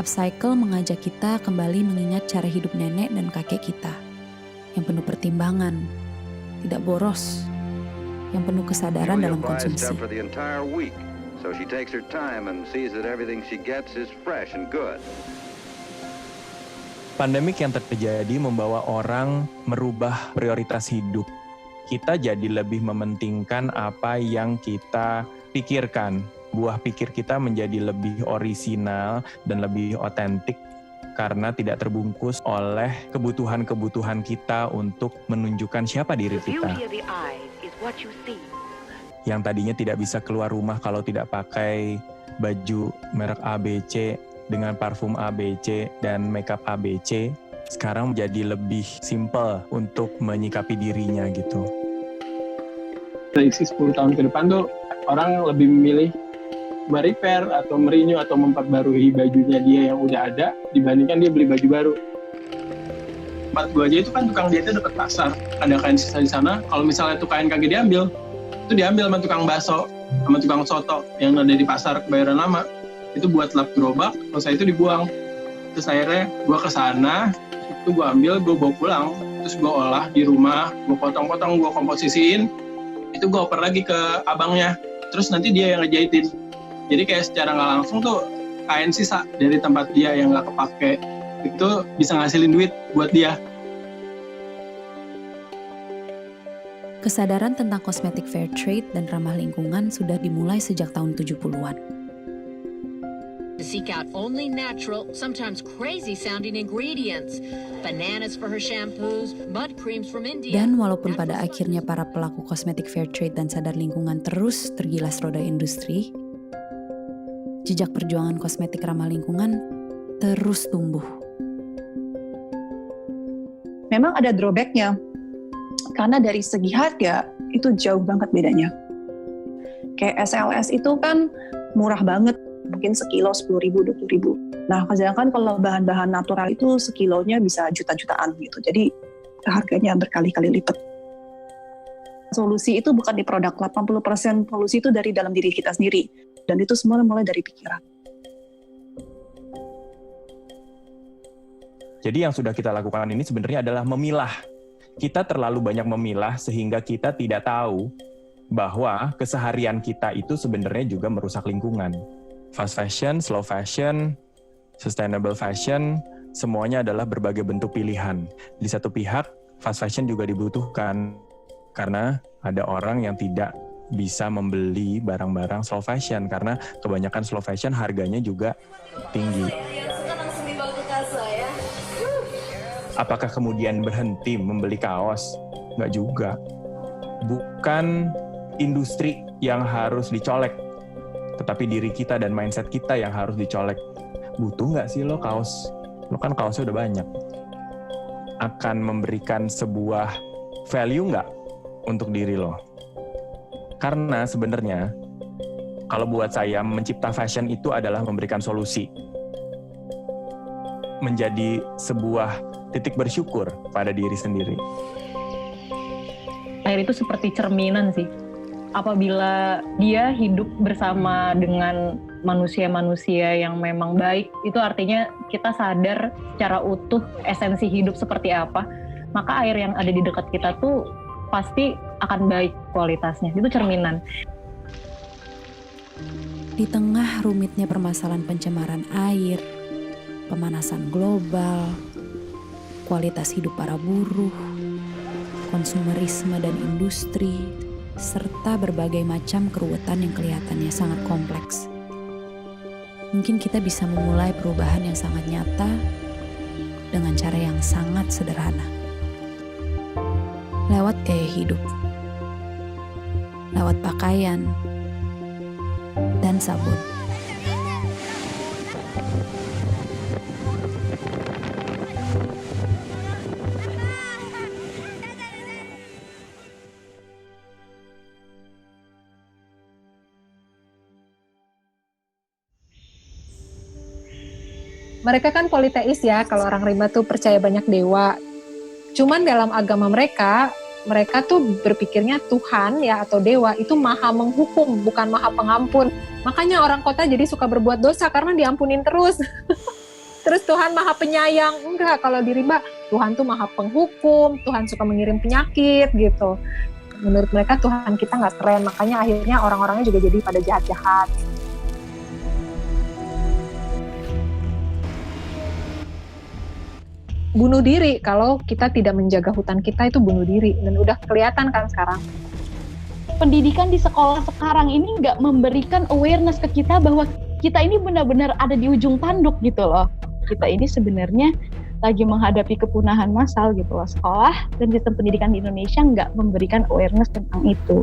Upcycle mengajak kita kembali mengingat cara hidup nenek dan kakek kita, yang penuh pertimbangan, tidak boros, yang penuh kesadaran dalam konsumsi. So she takes her time and sees that everything she gets is fresh and good. Pandemik yang terjadi membawa orang merubah prioritas hidup. Kita jadi lebih mementingkan apa yang kita pikirkan. Buah pikir kita menjadi lebih orisinal dan lebih otentik karena tidak terbungkus oleh kebutuhan-kebutuhan kita untuk menunjukkan siapa diri kita. Yang tadinya tidak bisa keluar rumah kalau tidak pakai baju merek ABC dengan parfum ABC dan makeup ABC, sekarang menjadi lebih simple untuk menyikapi dirinya gitu. Prediksi 10 tahun ke depan tuh orang lebih memilih merepair atau merenew atau memperbarui bajunya dia yang udah ada dibandingkan dia beli baju baru. Tempat gua aja itu kan tukang jahitnya dekat pasar, ada kain sisa di sana. Kalau misalnya tuh kain kagak diambil, itu diambil sama tukang bakso, sama tukang soto yang ada di pasar Kebayoran Lama. Itu buat lap gerobak, selesai itu dibuang. Terus akhirnya gue kesana, itu gue ambil, gue bawa pulang. Terus gue olah di rumah, gue potong-potong, gue komposisiin. Itu gue oper lagi ke abangnya. Terus nanti dia yang ngejahitin. Jadi kayak secara nggak langsung tuh kain sisa dari tempat dia yang nggak kepake. Itu bisa ngasilin duit buat dia. Kesadaran tentang kosmetik fair trade dan ramah lingkungan sudah dimulai sejak tahun 70-an. To seek out only natural, sometimes crazy-sounding ingredients. Bananas for her shampoos, mud creams from India. Dan walaupun pada akhirnya para pelaku kosmetik fair trade dan sadar lingkungan terus tergilas roda industri, jejak perjuangan kosmetik ramah lingkungan terus tumbuh. memang ada drawback-nya. Karena dari segi harga itu jauh banget bedanya. Kayak SLS itu kan murah banget, mungkin sekilo 10.000, 20.000. Nah, sedangkan kalau bahan-bahan natural itu sekilonya bisa juta-jutaan gitu. Jadi harganya berkali-kali lipat. Solusi itu bukan di produk, 80% solusi itu dari dalam diri kita sendiri. Dan itu semua mulai dari pikiran. Jadi yang sudah kita lakukan ini sebenarnya adalah memilah. Kita terlalu banyak memilah sehingga kita tidak tahu bahwa keseharian kita itu sebenarnya juga merusak lingkungan. Fast fashion, slow fashion, sustainable fashion, semuanya adalah berbagai bentuk pilihan. Di satu pihak, fast fashion juga dibutuhkan karena ada orang yang tidak bisa membeli barang-barang slow fashion karena kebanyakan slow fashion harganya juga tinggi. Apakah kemudian berhenti membeli kaos? Nggak juga. Bukan industri yang harus dicolek, tetapi diri kita dan mindset kita yang harus dicolek. Butuh nggak sih lo kaos? Lo kan kaosnya udah banyak. Akan memberikan sebuah value nggak untuk diri lo? Karena sebenarnya, kalau buat saya, mencipta fashion itu adalah memberikan solusi. Menjadi sebuah titik bersyukur pada diri sendiri. Air itu seperti cerminan sih. Apabila dia hidup bersama dengan manusia-manusia yang memang baik, itu artinya kita sadar secara utuh esensi hidup seperti apa, maka air yang ada di dekat kita tuh pasti akan baik kualitasnya. Itu cerminan. Di tengah rumitnya permasalahan pencemaran air, pemanasan global, kualitas hidup para buruh, konsumerisme dan industri, serta berbagai macam keruwetan yang kelihatannya sangat kompleks. Mungkin kita bisa memulai perubahan yang sangat nyata dengan cara yang sangat sederhana. Lewat gaya hidup, lewat pakaian, dan sabun. Mereka kan politeis ya, kalau orang rimba tuh percaya banyak dewa. Cuman dalam agama mereka tuh berpikirnya Tuhan ya atau dewa itu maha menghukum, bukan maha pengampun. Makanya orang kota jadi suka berbuat dosa karena diampunin terus. Terus Tuhan maha penyayang. Enggak, kalau di rimba Tuhan tuh maha penghukum, Tuhan suka mengirim penyakit gitu. Menurut mereka Tuhan kita nggak keren, makanya akhirnya orang-orangnya juga jadi pada jahat-jahat. Bunuh diri, kalau kita tidak menjaga hutan kita itu bunuh diri, dan udah kelihatan kan sekarang. Pendidikan di sekolah sekarang ini nggak memberikan awareness ke kita bahwa kita ini benar-benar ada di ujung tanduk gitu loh. Kita ini sebenarnya lagi menghadapi kepunahan massal gitu loh. Sekolah dan sistem pendidikan di Indonesia nggak memberikan awareness tentang itu.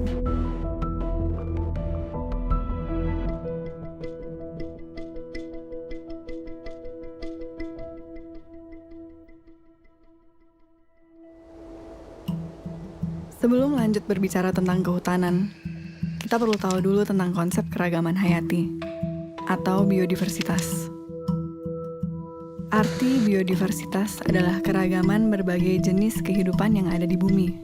Sebelum lanjut berbicara tentang kehutanan, kita perlu tahu dulu tentang konsep keragaman hayati atau biodiversitas. Arti biodiversitas adalah keragaman berbagai jenis kehidupan yang ada di bumi.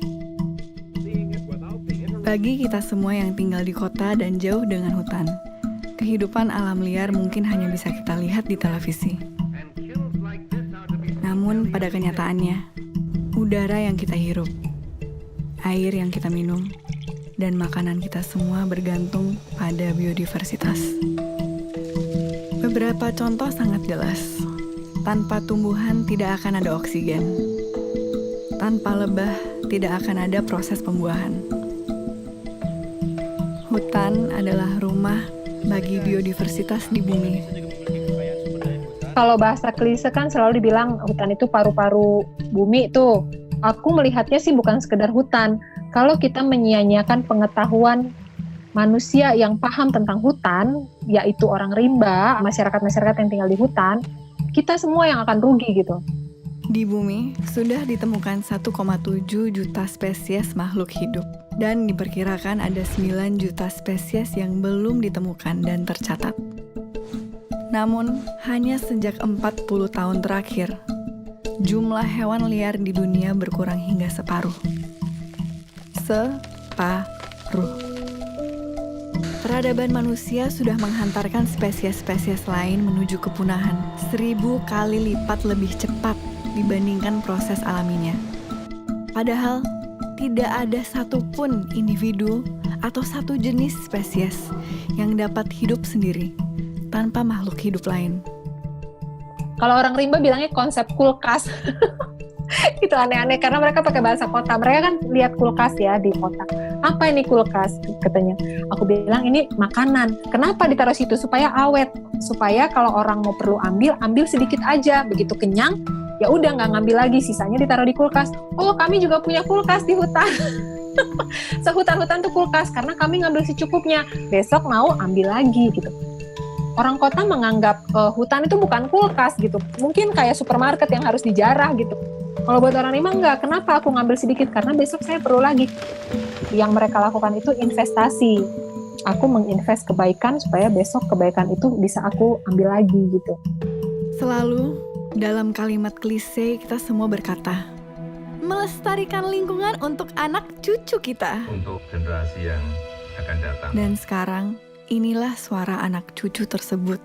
Bagi kita semua yang tinggal di kota dan jauh dengan hutan, kehidupan alam liar mungkin hanya bisa kita lihat di televisi. Namun pada kenyataannya, udara yang kita hirup, air yang kita minum, dan makanan kita semua bergantung pada biodiversitas. Beberapa contoh sangat jelas. Tanpa tumbuhan tidak akan ada oksigen. Tanpa lebah tidak akan ada proses pembuahan. Hutan adalah rumah bagi biodiversitas di bumi. Kalau bahasa klise kan selalu dibilang hutan itu paru-paru bumi tuh. Aku melihatnya sih bukan sekedar hutan. Kalau kita menyia-nyiakan pengetahuan manusia yang paham tentang hutan, yaitu orang rimba, masyarakat-masyarakat yang tinggal di hutan, kita semua yang akan rugi gitu. Di bumi sudah ditemukan 1,7 juta spesies makhluk hidup dan diperkirakan ada 9 juta spesies yang belum ditemukan dan tercatat. Namun, hanya sejak 40 tahun terakhir, jumlah hewan liar di dunia berkurang hingga separuh. Separuh. Peradaban manusia sudah menghantarkan spesies-spesies lain menuju kepunahan 1000 kali lipat lebih cepat dibandingkan proses alaminya. Padahal, tidak ada satupun individu atau satu jenis spesies yang dapat hidup sendiri tanpa makhluk hidup lain. Kalau orang rimba bilangnya konsep kulkas. Itu aneh-aneh karena mereka pakai bahasa kota. Mereka kan lihat kulkas ya di kota. Apa ini kulkas? Katanya. Aku bilang ini makanan. Kenapa ditaruh situ? Supaya awet. Supaya kalau orang mau perlu ambil sedikit aja. Begitu kenyang, ya udah nggak ngambil lagi. Sisanya ditaruh di kulkas. Oh, kami juga punya kulkas di hutan. Sehutan-hutan tuh kulkas karena kami ngambil secukupnya. Besok mau ambil lagi gitu. Orang kota menganggap hutan itu bukan kulkas gitu. Mungkin kayak supermarket yang harus dijarah gitu. Kalau buat orang rimba enggak, kenapa aku ngambil sedikit? Karena besok saya perlu lagi. Yang mereka lakukan itu investasi. Aku menginvest kebaikan supaya besok kebaikan itu bisa aku ambil lagi gitu. Selalu dalam kalimat klise kita semua berkata, melestarikan lingkungan untuk anak cucu kita. Untuk generasi yang akan datang. Dan sekarang, inilah suara anak cucu tersebut.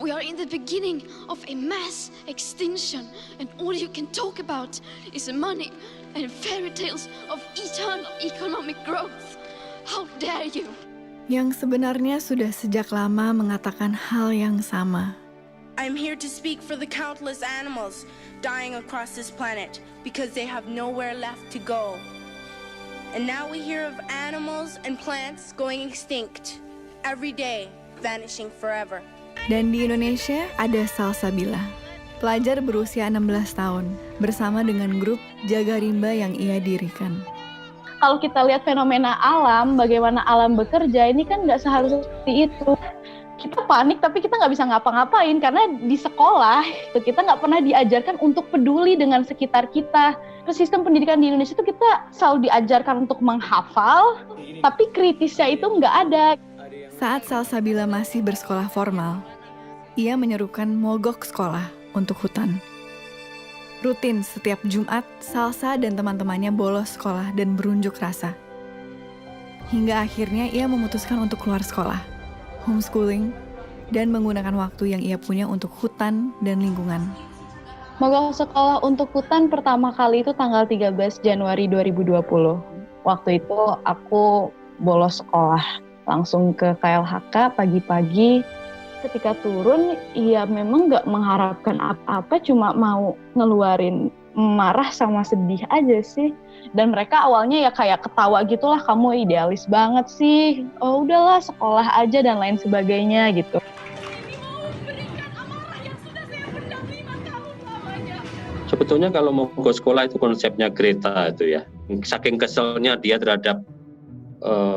We are in the beginning of a mass extinction, and all you can talk about is money and fairy tales of eternal economic growth. How dare you? Yang sebenarnya sudah sejak lama mengatakan hal yang sama. I'm here to speak for the countless animals dying across this planet because they have nowhere left to go. And now we hear of animals and plants going extinct every day, vanishing forever. Dan di Indonesia ada Salsabila, pelajar berusia 16 tahun, bersama dengan grup Jaga Rimba yang ia dirikan. Kalau kita lihat fenomena alam, bagaimana alam bekerja, ini kan nggak seharusnya seperti itu. Kita panik tapi kita nggak bisa ngapa-ngapain karena di sekolah kita nggak pernah diajarkan untuk peduli dengan sekitar kita. Terus sistem pendidikan di Indonesia itu kita selalu diajarkan untuk menghafal, tapi kritisnya itu nggak ada. Saat Salsabila masih bersekolah formal, ia menyerukan mogok sekolah untuk hutan. Rutin setiap Jumat, Salsa dan teman-temannya bolos sekolah dan berunjuk rasa. Hingga akhirnya ia memutuskan untuk keluar sekolah, homeschooling, dan menggunakan waktu yang ia punya untuk hutan dan lingkungan. Mogok sekolah untuk hutan pertama kali itu tanggal 13 Januari 2020. Waktu itu aku bolos sekolah. Langsung ke KLHK pagi-pagi. Ketika turun, ya memang gak mengharapkan apa-apa, cuma mau ngeluarin marah sama sedih aja sih. Dan mereka awalnya ya kayak ketawa gitulah, kamu idealis banget sih. Oh udahlah sekolah aja dan lain sebagainya gitu. Sebetulnya kalau mau ke sekolah itu konsepnya Greta itu ya. Saking keselnya dia terhadap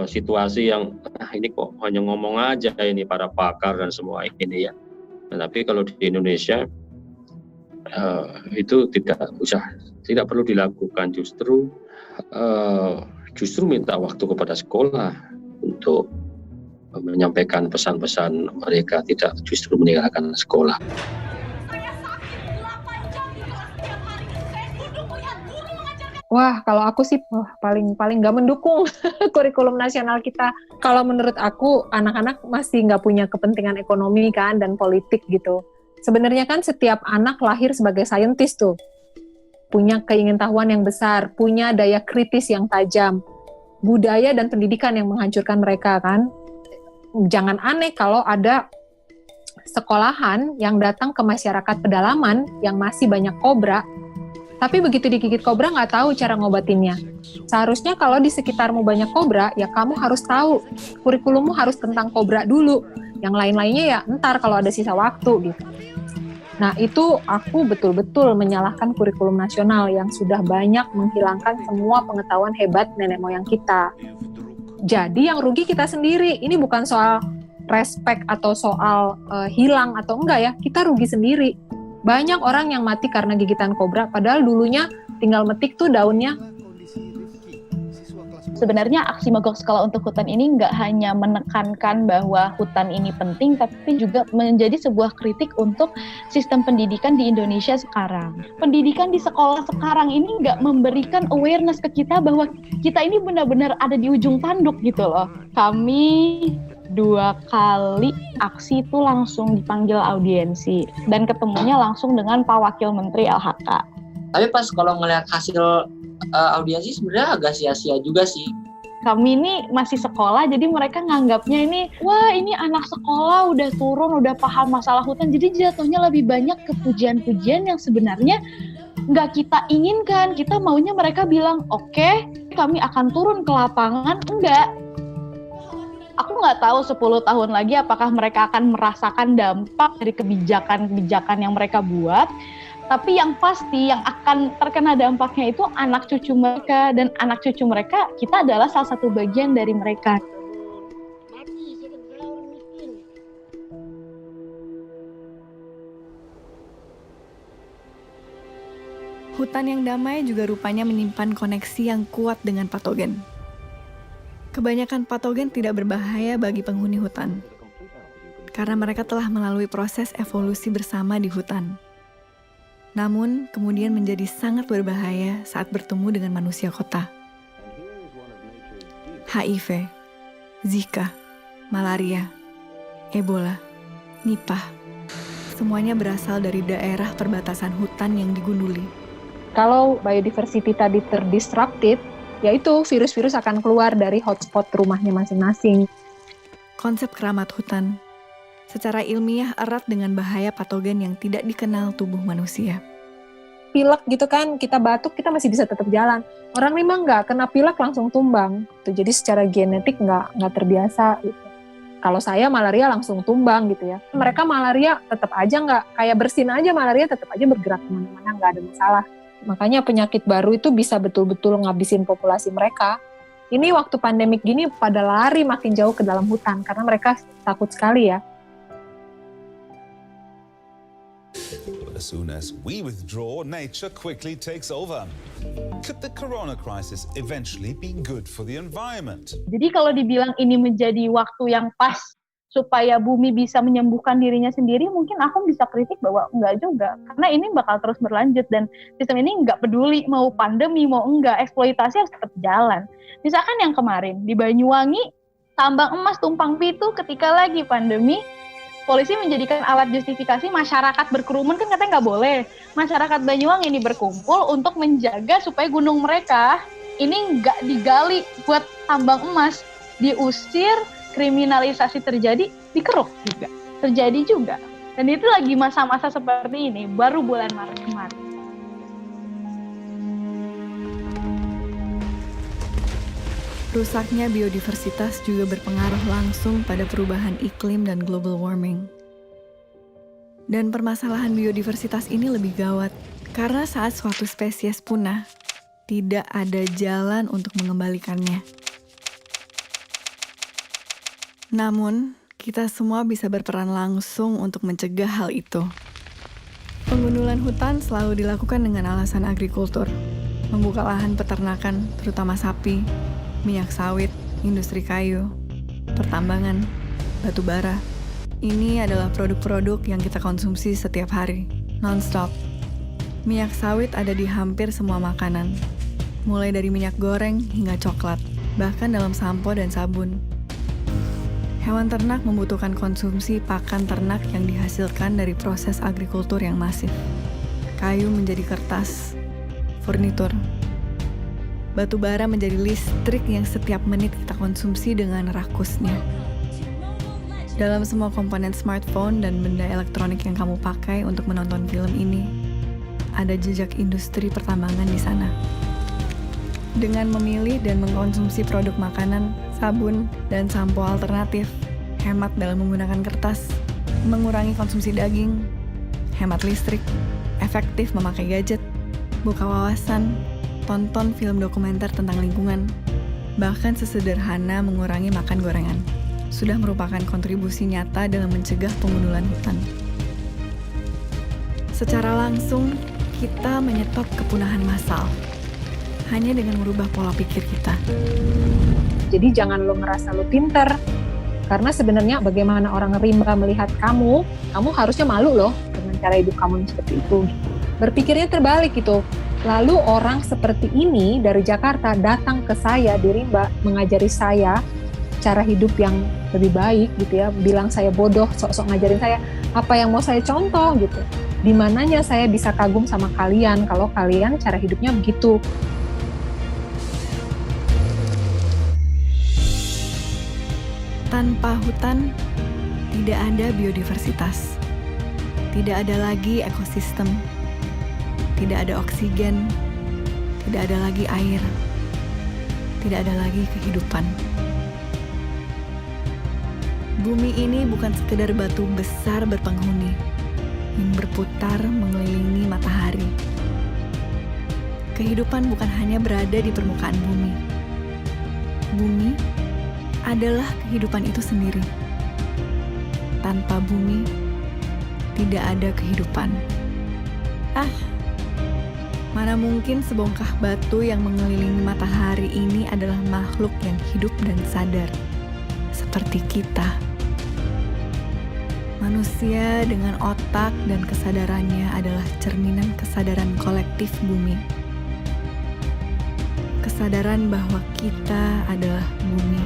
situasi yang ini kok hanya ngomong aja ini para pakar dan semua ini ya. Nah, tapi kalau di Indonesia itu tidak perlu dilakukan, justru minta waktu kepada sekolah untuk menyampaikan pesan-pesan mereka, tidak justru meninggalkan sekolah. Wah, kalau aku sih paling nggak mendukung kurikulum nasional kita. Kalau menurut aku, anak-anak masih nggak punya kepentingan ekonomi kan dan politik gitu. Sebenarnya kan setiap anak lahir sebagai saintis tuh, punya keingintahuan yang besar, punya daya kritis yang tajam, budaya dan pendidikan yang menghancurkan mereka kan. Jangan aneh kalau ada sekolahan yang datang ke masyarakat pedalaman yang masih banyak kobra. Tapi begitu digigit kobra nggak tahu cara ngobatinnya. Seharusnya kalau di sekitarmu banyak kobra, ya kamu harus tahu. Kurikulummu harus tentang kobra dulu. Yang lain-lainnya ya ntar kalau ada sisa waktu gitu. Nah itu aku betul-betul menyalahkan kurikulum nasional yang sudah banyak menghilangkan semua pengetahuan hebat nenek moyang kita. Jadi yang rugi kita sendiri. Ini bukan soal respect atau soal hilang atau enggak ya. Kita rugi sendiri. Banyak orang yang mati karena gigitan kobra, padahal dulunya tinggal metik tuh daunnya. Sebenarnya aksi mogok sekolah untuk hutan ini nggak hanya menekankan bahwa hutan ini penting, tapi juga menjadi sebuah kritik untuk sistem pendidikan di Indonesia sekarang. Pendidikan di sekolah sekarang ini nggak memberikan awareness ke kita bahwa kita ini benar-benar ada di ujung tanduk gitu loh. Kami 2 kali aksi itu langsung dipanggil audiensi dan ketemunya langsung dengan Pak Wakil Menteri LHK. Tapi pas kalau ngelihat hasil audiensi sebenarnya agak sia-sia juga sih. Kami ini masih sekolah, jadi mereka nganggapnya ini, wah ini anak sekolah udah turun, udah paham masalah hutan, jadi jatuhnya lebih banyak ke pujian-pujian yang sebenarnya nggak kita inginkan. Kita maunya mereka bilang, oke, kami akan turun ke lapangan. Enggak. Aku nggak tahu 10 tahun lagi apakah mereka akan merasakan dampak dari kebijakan-kebijakan yang mereka buat. Tapi yang pasti yang akan terkena dampaknya itu anak cucu mereka, dan anak cucu mereka kita adalah salah satu bagian dari mereka. Hutan yang damai juga rupanya menyimpan koneksi yang kuat dengan patogen. Kebanyakan patogen tidak berbahaya bagi penghuni hutan, karena mereka telah melalui proses evolusi bersama di hutan. Namun, kemudian menjadi sangat berbahaya saat bertemu dengan manusia kota. HIV, Zika, malaria, Ebola, Nipah, semuanya berasal dari daerah perbatasan hutan yang digunduli. Kalau biodiversity tadi terdisrupted, yaitu virus-virus akan keluar dari hotspot rumahnya masing-masing. Konsep keramat hutan secara ilmiah erat dengan bahaya patogen yang tidak dikenal tubuh manusia. Pilek gitu kan, kita batuk, kita masih bisa tetap jalan. Orang memang nggak kena pilek langsung tumbang. Jadi secara genetik nggak terbiasa. Gitu. Kalau saya malaria langsung tumbang gitu ya. Mereka malaria tetap aja nggak, kayak bersin aja malaria tetap aja bergerak kemana-mana, nggak ada masalah. Makanya penyakit baru itu bisa betul-betul ngabisin populasi mereka. Ini waktu pandemik gini pada lari makin jauh ke dalam hutan, karena mereka takut sekali ya. As soon as we withdraw, nature quickly takes over. Could the corona crisis eventually be good for the environment? Jadi kalau dibilang ini menjadi waktu yang pas supaya bumi bisa menyembuhkan dirinya sendiri, mungkin aku bisa kritik bahwa enggak juga. Karena ini bakal terus berlanjut dan sistem ini enggak peduli mau pandemi, mau enggak, eksploitasi harus tetap jalan. Misalkan yang kemarin di Banyuwangi, tambang emas tumpang pitu ketika lagi pandemi, polisi menjadikan alat justifikasi masyarakat berkerumun, kan katanya nggak boleh. Masyarakat Banyuwangi ini berkumpul untuk menjaga supaya gunung mereka ini nggak digali buat tambang emas. Diusir, kriminalisasi terjadi, dikeruk juga. Terjadi juga. Dan itu lagi masa-masa seperti ini, baru bulan Maret kemarin. Rusaknya biodiversitas juga berpengaruh langsung pada perubahan iklim dan global warming. Dan permasalahan biodiversitas ini lebih gawat, karena saat suatu spesies punah, tidak ada jalan untuk mengembalikannya. Namun, kita semua bisa berperan langsung untuk mencegah hal itu. Pengundulan hutan selalu dilakukan dengan alasan agrikultur, membuka lahan peternakan, terutama sapi, minyak sawit, industri kayu, pertambangan, batu bara. Ini adalah produk-produk yang kita konsumsi setiap hari, non-stop. Minyak sawit ada di hampir semua makanan, mulai dari minyak goreng hingga coklat, bahkan dalam sampo dan sabun. Hewan ternak membutuhkan konsumsi pakan ternak yang dihasilkan dari proses agrikultur yang masif. Kayu menjadi kertas, furnitur. Batu bara menjadi listrik yang setiap menit kita konsumsi dengan rakusnya. Dalam semua komponen smartphone dan benda elektronik yang kamu pakai untuk menonton film ini, ada jejak industri pertambangan di sana. Dengan memilih dan mengkonsumsi produk makanan, sabun, dan sampo alternatif, hemat dalam menggunakan kertas, mengurangi konsumsi daging, hemat listrik, efektif memakai gadget, buka wawasan, tonton film dokumenter tentang lingkungan, bahkan sesederhana mengurangi makan gorengan, sudah merupakan kontribusi nyata dalam mencegah pengundulan hutan. Secara langsung, kita menyetop kepunahan massal hanya dengan merubah pola pikir kita. Jadi jangan lo ngerasa lo pinter, karena sebenarnya bagaimana orang rimba melihat kamu harusnya malu loh dengan cara hidup kamu yang seperti itu. Berpikirnya terbalik gitu. Lalu orang seperti ini dari Jakarta datang ke saya di Rimba, mengajari saya cara hidup yang lebih baik gitu ya, bilang saya bodoh, sok-sok ngajarin saya apa yang mau saya contoh gitu. Di mananya saya bisa kagum sama kalian kalau kalian cara hidupnya begitu. Tanpa hutan, tidak ada biodiversitas. Tidak ada lagi ekosistem. Tidak ada oksigen. Tidak ada lagi air. Tidak ada lagi kehidupan. Bumi ini bukan sekedar batu besar berpenghuni yang berputar mengelilingi matahari. Kehidupan bukan hanya berada di permukaan bumi. Bumi adalah kehidupan itu sendiri. Tanpa bumi, tidak ada kehidupan. Mana mungkin sebongkah batu yang mengelilingi matahari ini adalah makhluk yang hidup dan sadar, seperti kita. Manusia dengan otak dan kesadarannya adalah cerminan kesadaran kolektif bumi. Kesadaran bahwa kita adalah bumi.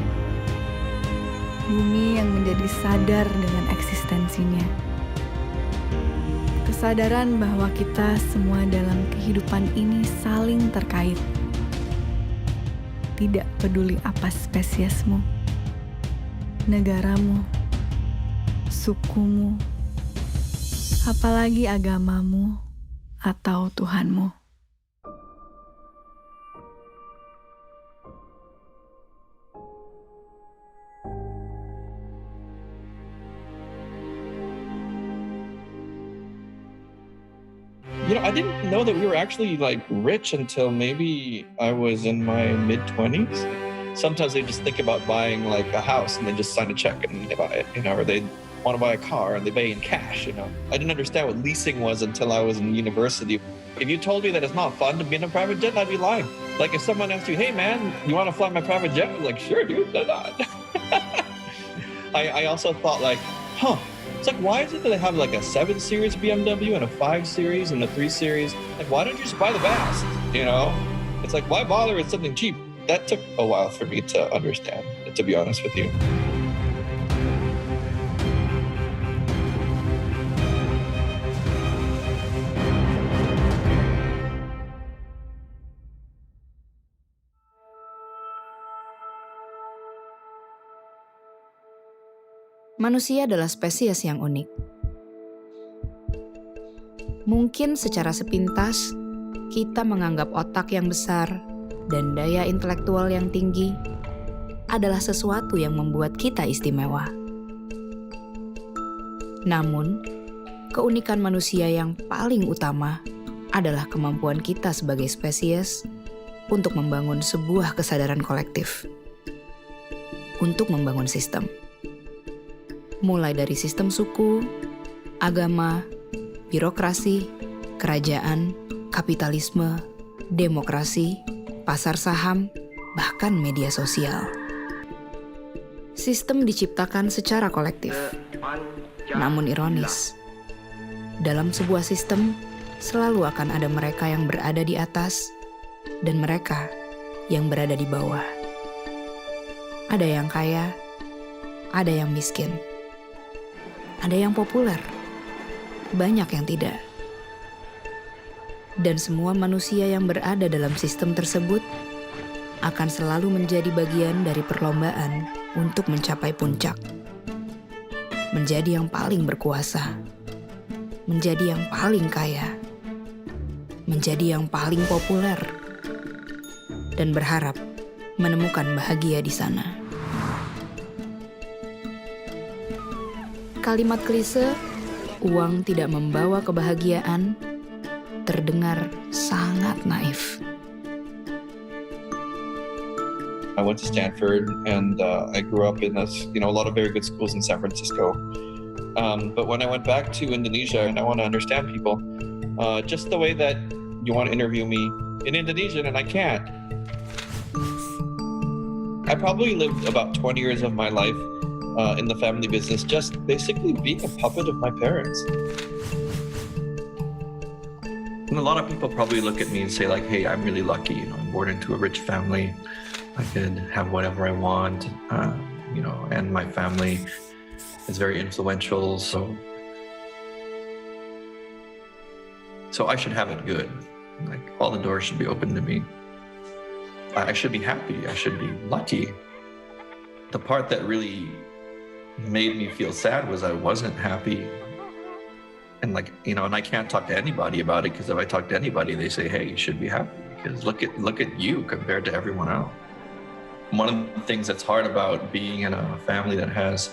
Bumi yang menjadi sadar dengan eksistensinya. Kesadaran bahwa kita semua dalam kehidupan ini saling terkait. Tidak peduli apa spesiesmu, negaramu, sukumu, apalagi agamamu atau Tuhanmu. You know, I didn't know that we were actually like rich until maybe I was in my mid-20s. Sometimes they just think about buying like a house and they just sign a check and they buy it, you know, or they want to buy a car and they pay in cash, you know. I didn't understand what leasing was until I was in university. If you told me that it's not fun to be in a private jet, I'd be lying. Like if someone asked you, hey man, you want to fly my private jet? I'm like, sure dude, why not? I also thought like, it's like, why is it that they have like a 7 Series BMW and a 5 Series and a 3 Series? Like, why don't you just buy the best, you know? It's like, why bother with something cheap? That took a while for me to understand, to be honest with you. Manusia adalah spesies yang unik. Mungkin secara sepintas, kita menganggap otak yang besar dan daya intelektual yang tinggi adalah sesuatu yang membuat kita istimewa. Namun, keunikan manusia yang paling utama adalah kemampuan kita sebagai spesies untuk membangun sebuah kesadaran kolektif, untuk membangun sistem. Mulai dari sistem suku, agama, birokrasi, kerajaan, kapitalisme, demokrasi, pasar saham, bahkan media sosial. Sistem diciptakan secara kolektif. Namun ironis, dalam sebuah sistem selalu akan ada mereka yang berada di atas dan mereka yang berada di bawah. Ada yang kaya, ada yang miskin. Ada yang populer, banyak yang tidak. Dan semua manusia yang berada dalam sistem tersebut akan selalu menjadi bagian dari perlombaan untuk mencapai puncak. Menjadi yang paling berkuasa, menjadi yang paling kaya, menjadi yang paling populer, dan berharap menemukan bahagia di sana. Kalimat klise, uang tidak membawa kebahagiaan, terdengar sangat naif. I went to Stanford and I grew up in a lot of very good schools in San Francisco. But when I went back to Indonesia and I want to understand people, just the way that you want to interview me in Indonesian and I can't. I probably lived about 20 years of my life in the family business, just basically being a puppet of my parents. And a lot of people probably look at me and say like, hey, I'm really lucky, I'm born into a rich family. I could have whatever I want, and my family is very influential, so I should have it good. Like all the doors should be open to me. I should be happy, I should be lucky. The part that really made me feel sad was I wasn't happy. And and I can't talk to anybody about it, because if I talk to anybody, they say, hey, you should be happy, because look at you compared to everyone else. One of the things that's hard about being in a family that has,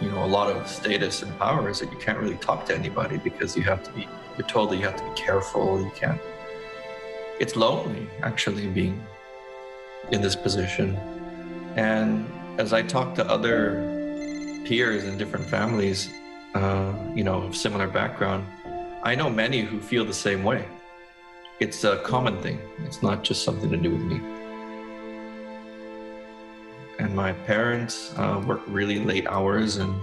a lot of status and power is that you can't really talk to anybody, because you're told that you have to be careful, it's lonely actually being in this position. And as I talk to other peers in different families, of similar background, I know many who feel the same way. It's a common thing. It's not just something to do with me. And my parents worked really late hours, and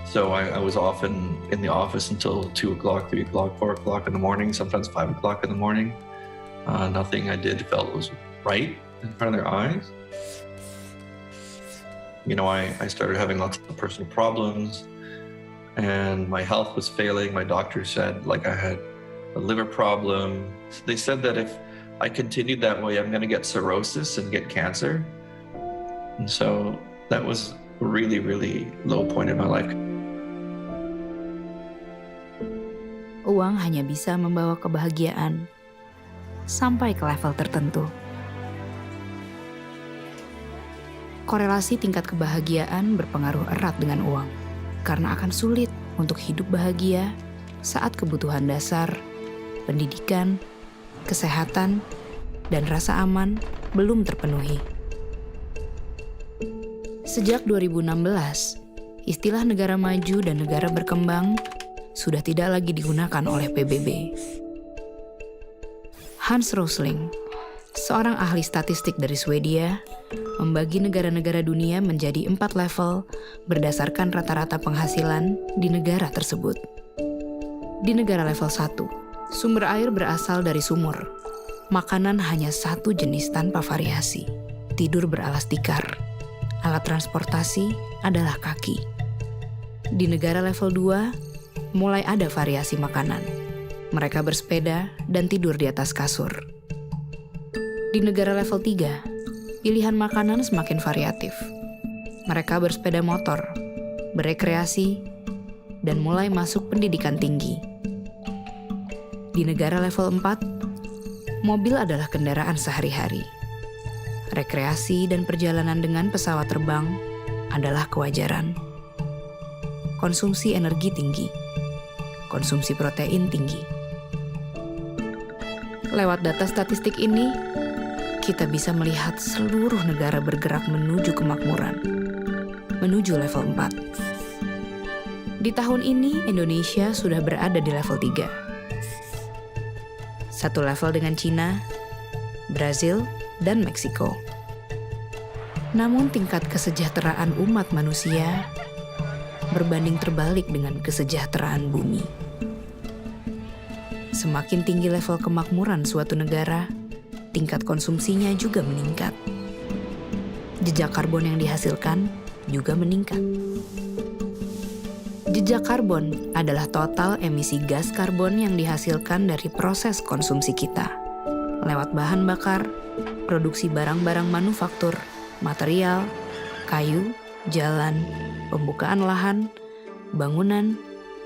so I was often in the office until 2 o'clock, 3 o'clock, 4 o'clock in the morning, sometimes 5 o'clock in the morning. Nothing I did felt was right in front of their eyes. I started having lots of personal problems, and my health was failing. My doctor said I had a liver problem. They said that if I continued that way, I'm going to get cirrhosis and get cancer. And so that was a really, really low point in my life. Uang hanya bisa membawa kebahagiaan sampai ke level tertentu. Korelasi tingkat kebahagiaan berpengaruh erat dengan uang, karena akan sulit untuk hidup bahagia saat kebutuhan dasar, pendidikan, kesehatan, dan rasa aman belum terpenuhi. Sejak 2016, istilah negara maju dan negara berkembang sudah tidak lagi digunakan oleh PBB. Hans Rosling, seorang ahli statistik dari Swedia, membagi negara-negara dunia menjadi 4 level berdasarkan rata-rata penghasilan di negara tersebut. Di negara level 1, sumber air berasal dari sumur. Makanan hanya satu jenis tanpa variasi. Tidur beralas tikar. Alat transportasi adalah kaki. Di negara level 2, mulai ada variasi makanan. Mereka bersepeda dan tidur di atas kasur. Di negara level 3, pilihan makanan semakin variatif. Mereka bersepeda motor, berekreasi, dan mulai masuk pendidikan tinggi. Di negara level 4, mobil adalah kendaraan sehari-hari. Rekreasi dan perjalanan dengan pesawat terbang adalah kewajaran. Konsumsi energi tinggi, konsumsi protein tinggi. Lewat data statistik ini, kita bisa melihat seluruh negara bergerak menuju kemakmuran, menuju level 4. Di tahun ini, Indonesia sudah berada di level 3. Satu level dengan Cina, Brazil, dan Meksiko. Namun tingkat kesejahteraan umat manusia berbanding terbalik dengan kesejahteraan bumi. Semakin tinggi level kemakmuran suatu negara, tingkat konsumsinya juga meningkat. Jejak karbon yang dihasilkan juga meningkat. Jejak karbon adalah total emisi gas karbon yang dihasilkan dari proses konsumsi kita, lewat bahan bakar, produksi barang-barang manufaktur, material, kayu, jalan, pembukaan lahan, bangunan,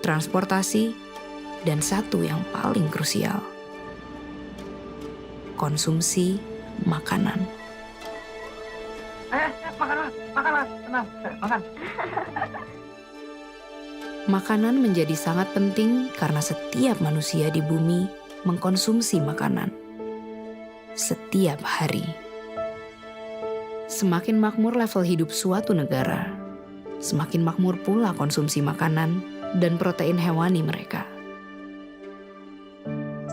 transportasi, dan satu yang paling krusial, konsumsi makanan. Makan, tenang, makan. Makanan menjadi sangat penting karena setiap manusia di bumi mengkonsumsi makanan setiap hari. Semakin makmur level hidup suatu negara, semakin makmur pula konsumsi makanan dan protein hewani mereka.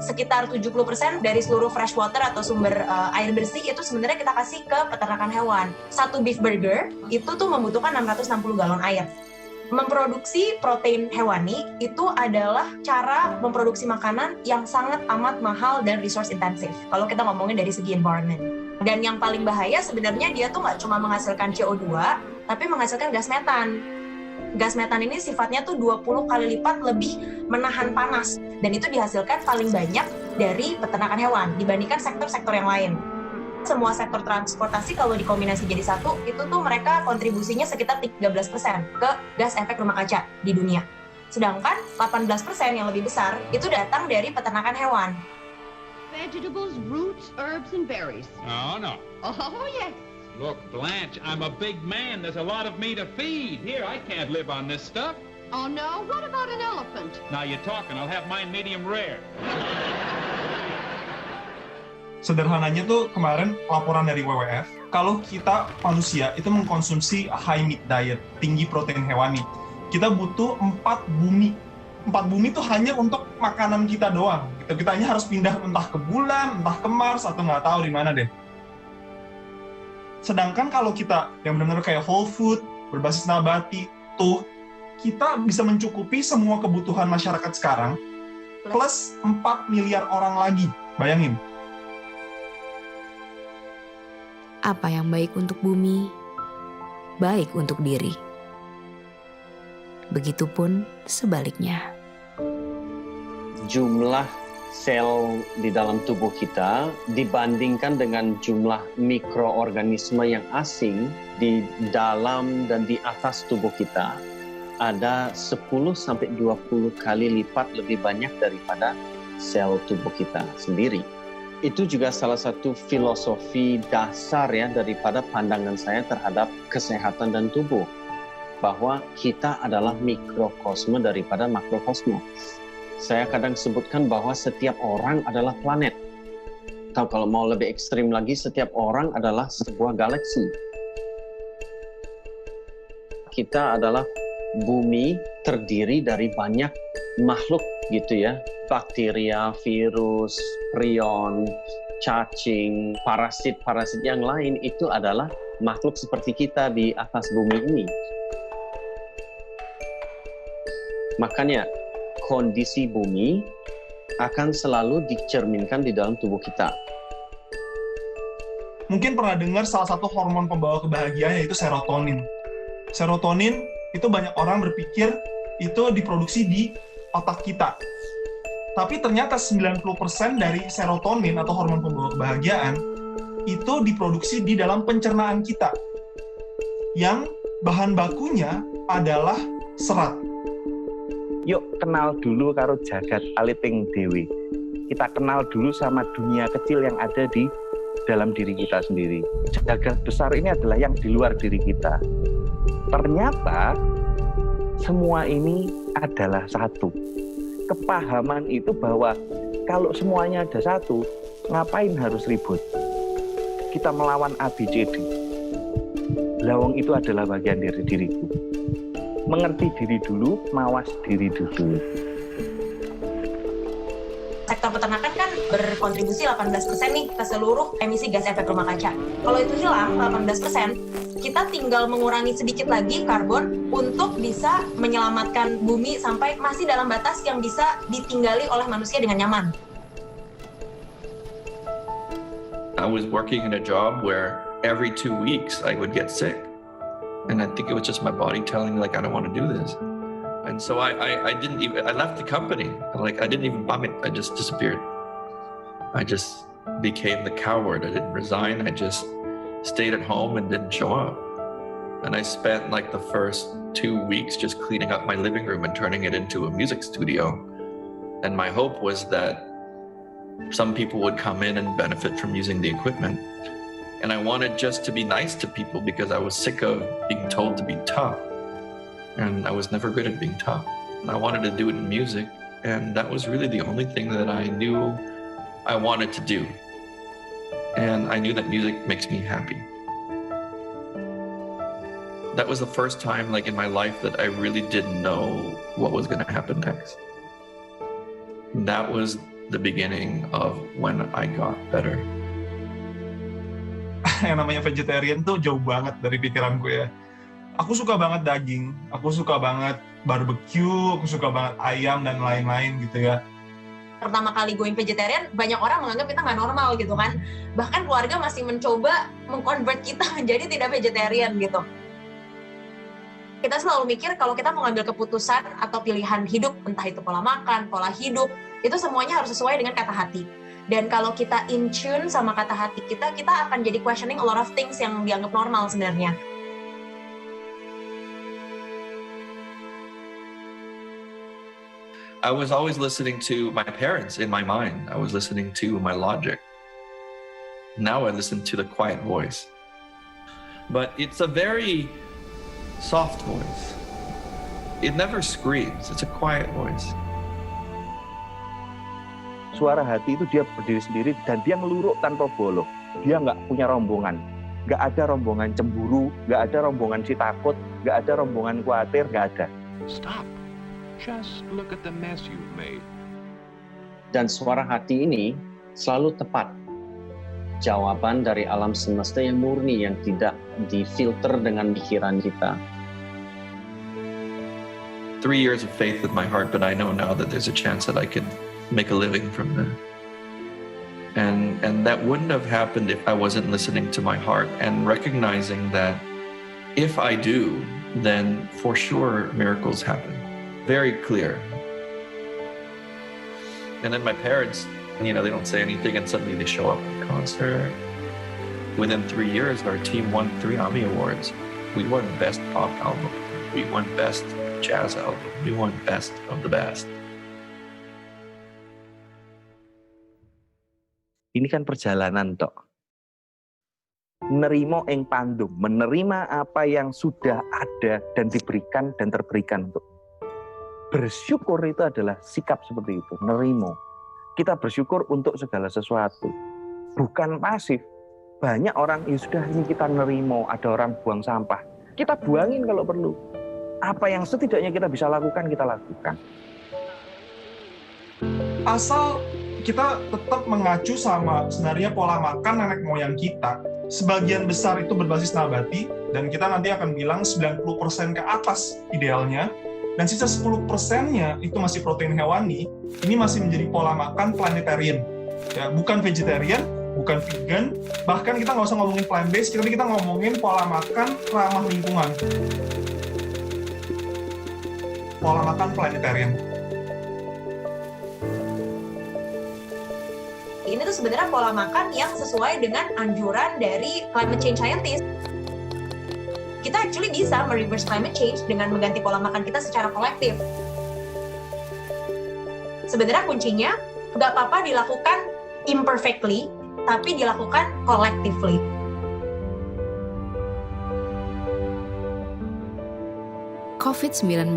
Sekitar 70% dari seluruh freshwater atau sumber air bersih itu sebenarnya kita kasih ke peternakan hewan. Satu beef burger itu tuh membutuhkan 660 galon air. Memproduksi protein hewani itu adalah cara memproduksi makanan yang sangat amat mahal dan resource intensif. Kalau kita ngomongin dari segi environment. Dan yang paling bahaya sebenarnya dia tuh nggak cuma menghasilkan CO2, tapi menghasilkan gas metan. Gas metan ini sifatnya tuh 20 kali lipat lebih menahan panas. Dan itu dihasilkan paling banyak dari peternakan hewan dibandingkan sektor-sektor yang lain. Semua sektor transportasi kalau dikombinasi jadi satu, itu tuh mereka kontribusinya sekitar 13% ke gas efek rumah kaca di dunia. Sedangkan 18% yang lebih besar itu datang dari peternakan hewan. Vegetables, roots, herbs, and berries. Oh, no. Oh, yes. Look, Blanche, I'm a big man. There's a lot of me to feed. Here, I can't live on this stuff. Oh, no? What about an elephant? Now you're talking. I'll have mine medium rare. Sederhananya tuh kemarin laporan dari WWF, kalau kita manusia itu mengkonsumsi high meat diet, tinggi protein hewani, kita butuh 4 bumi. 4 bumi itu hanya untuk makanan kita doang. Kita hanya harus pindah entah ke bulan, entah ke Mars, atau nggak tahu di mana deh. Sedangkan kalau kita yang benar-benar kayak whole food, berbasis nabati, tuh kita bisa mencukupi semua kebutuhan masyarakat sekarang, plus 4 miliar orang lagi. Bayangin. Apa yang baik untuk bumi, baik untuk diri. Begitupun sebaliknya. Jumlah sel di dalam tubuh kita dibandingkan dengan jumlah mikroorganisme yang asing di dalam dan di atas tubuh kita ada 10-20 kali lipat lebih banyak daripada sel tubuh kita sendiri. Itu juga salah satu filosofi dasar ya daripada pandangan saya terhadap kesehatan dan tubuh. Bahwa kita adalah mikrokosme daripada makrokosme. Saya kadang sebutkan bahwa setiap orang adalah planet. Atau kalau mau lebih ekstrim lagi, setiap orang adalah sebuah galaksi. Kita adalah bumi terdiri dari banyak makhluk gitu ya. Bakteria, virus, prion, cacing, parasit-parasit yang lain itu adalah makhluk seperti kita di atas bumi ini. Makanya kondisi bumi akan selalu dicerminkan di dalam tubuh kita. Mungkin pernah dengar salah satu hormon pembawa kebahagiaan yaitu serotonin. Serotonin itu banyak orang berpikir itu diproduksi di otak kita. Tapi ternyata 90% dari serotonin atau hormon pembawa kebahagiaan itu diproduksi di dalam pencernaan kita. Yang bahan bakunya adalah serat. Yuk kenal dulu karo jagat aliting dewi. Kita kenal dulu sama dunia kecil yang ada di dalam diri kita sendiri. Jagat besar ini adalah yang di luar diri kita. Ternyata semua ini adalah satu. Kepahaman itu bahwa kalau semuanya ada satu, ngapain harus ribut? Kita melawan ABCD. Lawang itu adalah bagian dari diriku. Mengerti diri dulu, mawas diri dulu. Sektor peternakan kan berkontribusi 18% nih ke seluruh emisi gas efek rumah kaca. Kalau itu hilang 18%, kita tinggal mengurangi sedikit lagi karbon untuk bisa menyelamatkan bumi sampai masih dalam batas yang bisa ditinggali oleh manusia dengan nyaman. I was working in a job where every 2 weeks I would get sick. And I think it was just my body telling me, like, I don't want to do this. And so I left the company. Like, I didn't even bum it. I just disappeared. I just became the coward. I didn't resign. I just stayed at home and didn't show up. And I spent like the first 2 weeks just cleaning up my living room and turning it into a music studio. And my hope was that some people would come in and benefit from using the equipment. And I wanted just to be nice to people because I was sick of being told to be tough. And I was never good at being tough. And I wanted to do it in music. And that was really the only thing that I knew I wanted to do. And I knew that music makes me happy. That was the first time like in my life that I really didn't know what was going to happen next. That was the beginning of when I got better. Yang namanya vegetarian tuh jauh banget dari pikiranku ya. Aku suka banget daging, aku suka banget barbecue, aku suka banget ayam dan lain-lain gitu ya. Pertama kali going vegetarian, banyak orang menganggap kita nggak normal gitu kan. Bahkan keluarga masih mencoba mengkonvert kita menjadi tidak vegetarian gitu. Kita selalu mikir kalau kita mau ngambil keputusan atau pilihan hidup, entah itu pola makan, pola hidup, itu semuanya harus sesuai dengan kata hati. Dan kalau kita in tune sama kata hati kita akan jadi questioning a lot of things yang dianggap normal sebenarnya. I was always listening to my parents in my mind. I was listening to my logic. Now I listen to the quiet voice. But it's a very soft voice. It never screams. It's a quiet voice. Suara hati itu dia berdiri sendiri dan dia ngeluruk tanpa bolong. Dia nggak punya rombongan. Nggak ada rombongan cemburu, nggak ada rombongan si takut, nggak ada rombongan khawatir, nggak ada. Stop. Just look at the mess you've made. Dan suara hati ini selalu tepat. Jawaban dari alam semesta yang murni, yang tidak difilter dengan pikiran kita. 3 years of faith with my heart, but I know now that there's a chance that I could make a living from that. And that wouldn't have happened if I wasn't listening to my heart and recognizing that if I do, then for sure miracles happen. Very clear. And then my parents, they don't say anything and suddenly they show up at the concert. Within 3 years, our team won 3 Emmy Awards. We won Best Pop Album. We won Best Jazz Album. We won Best of the Best. Ini kan perjalanan, Tok. Nerimo ing pandum, menerima apa yang sudah ada dan diberikan dan terberikan untuk. Bersyukur itu adalah sikap seperti itu, nerimo. Kita bersyukur untuk segala sesuatu, bukan pasif. Banyak orang, ya sudah ini kita nerimo, ada orang buang sampah. Kita buangin kalau perlu. Apa yang setidaknya kita bisa lakukan, kita lakukan. Asal kita tetap mengacu sama sebenarnya pola makan nenek moyang kita. Sebagian besar itu berbasis nabati, dan kita nanti akan bilang 90% ke atas idealnya. Dan sisa 10%-nya itu masih protein hewani, ini masih menjadi pola makan planetarian. Ya, bukan vegetarian, bukan vegan, bahkan kita nggak usah ngomongin plant-based, tapi kita ngomongin pola makan ramah lingkungan. Pola makan planetarian. Ini tuh sebenarnya pola makan yang sesuai dengan anjuran dari climate change scientist. Kita actually bisa mereverse climate change dengan mengganti pola makan kita secara kolektif. Sebenarnya kuncinya nggak apa-apa dilakukan imperfectly, tapi dilakukan collectively. COVID-19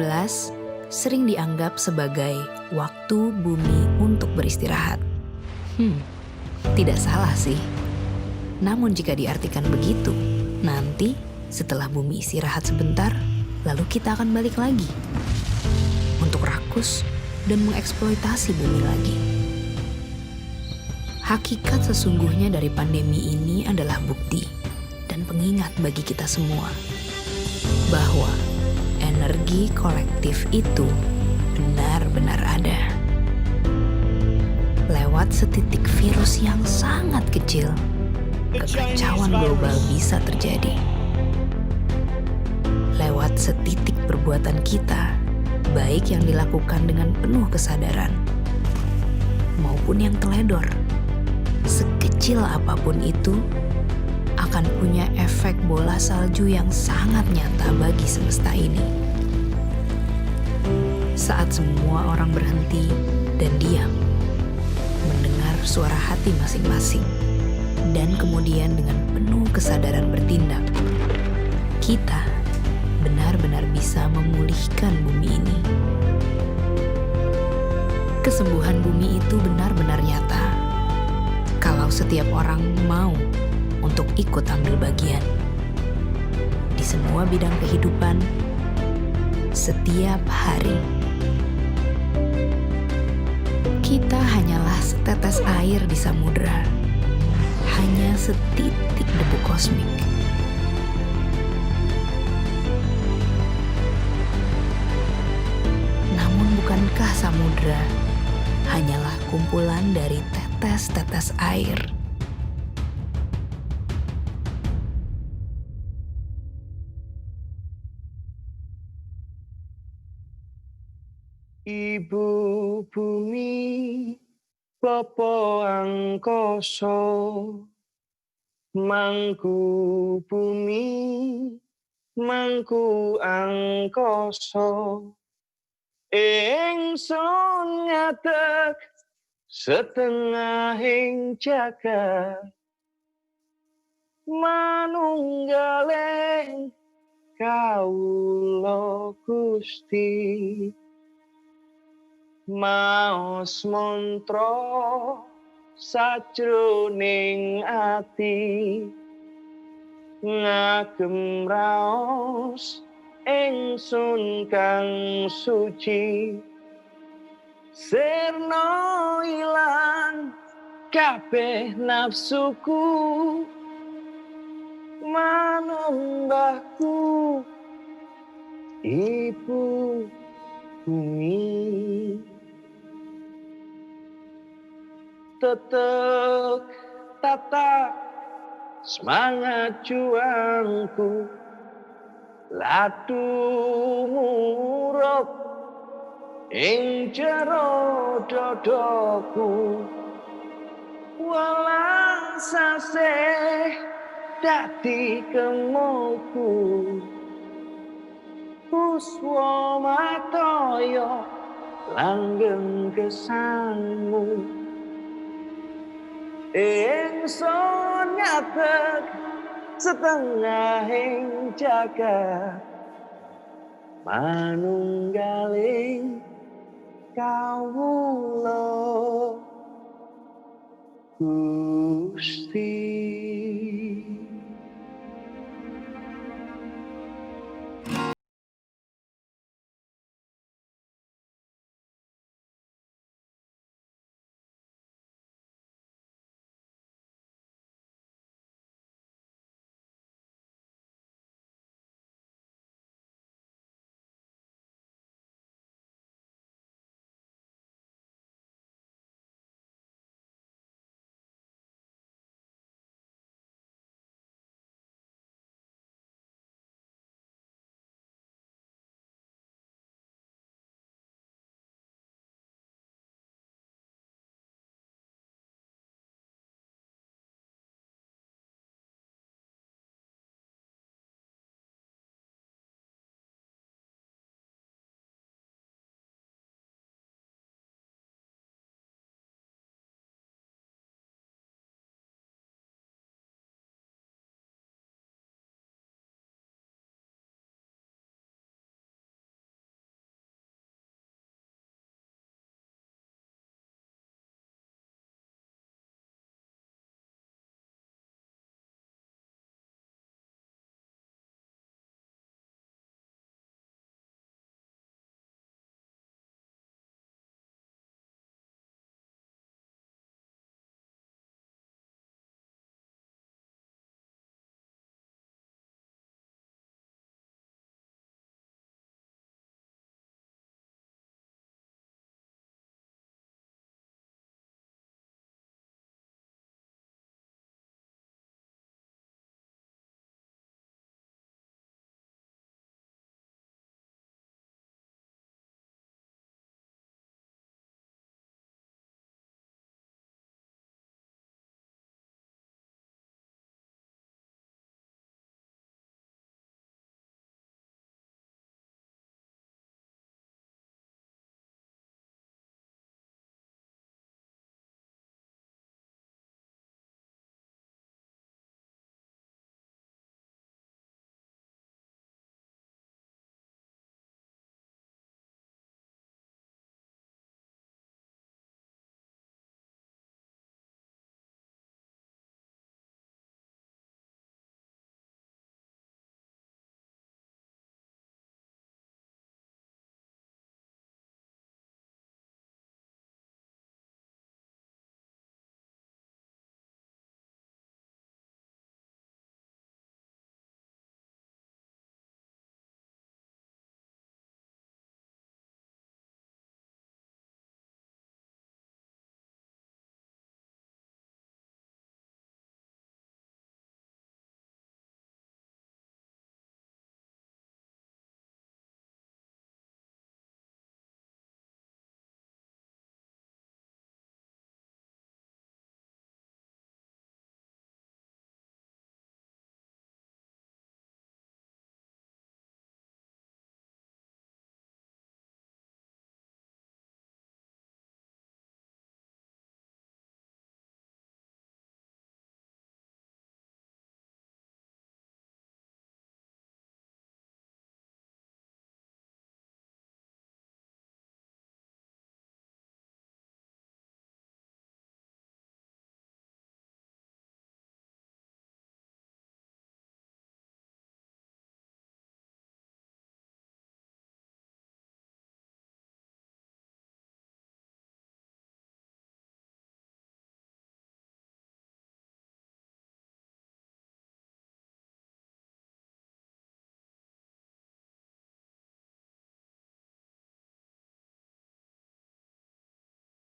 sering dianggap sebagai waktu bumi untuk beristirahat. Tidak salah sih. Namun jika diartikan begitu, nanti setelah bumi istirahat sebentar, lalu kita akan balik lagi untuk rakus dan mengeksploitasi bumi lagi. Hakikat sesungguhnya dari pandemi ini adalah bukti dan pengingat bagi kita semua bahwa energi kolektif itu benar-benar ada. Lewat setitik virus yang sangat kecil, kekacauan global bisa terjadi. Lewat setitik perbuatan kita, baik yang dilakukan dengan penuh kesadaran, maupun yang teledor, sekecil apapun itu, akan punya efek bola salju yang sangat nyata bagi semesta ini. Saat semua orang berhenti dan diam, mendengar suara hati masing-masing, dan kemudian dengan penuh kesadaran bertindak, kita benar-benar bisa memulihkan bumi ini. Kesembuhan bumi itu benar-benar nyata kalau setiap orang mau untuk ikut ambil bagian. Di di semua bidang kehidupan setiap hari. Kita hanyalah setetes air di samudera, hanya setitik debu kosmik. Namun bukankah samudera hanyalah kumpulan dari tetes-tetes air? Ibu bumi, Bapa angkasa, mangku bumi, mangku angkasa, ingsun ngadeg setengahing jagat, manunggaling kawula Gusti. Maos mantra sajroning ati, ngagem raos ingsun kang suci, sirna ilang kabeh nafsuku, manembahku Ibu bumi. Tetep tatap semangat juangku, ladu murup ing jero dodoku, walang saseh dadi kemoku, puswa mataya langgeng kesanmu. Ingsun ngadeg setengahing jagat, manunggaling kawula Gusti.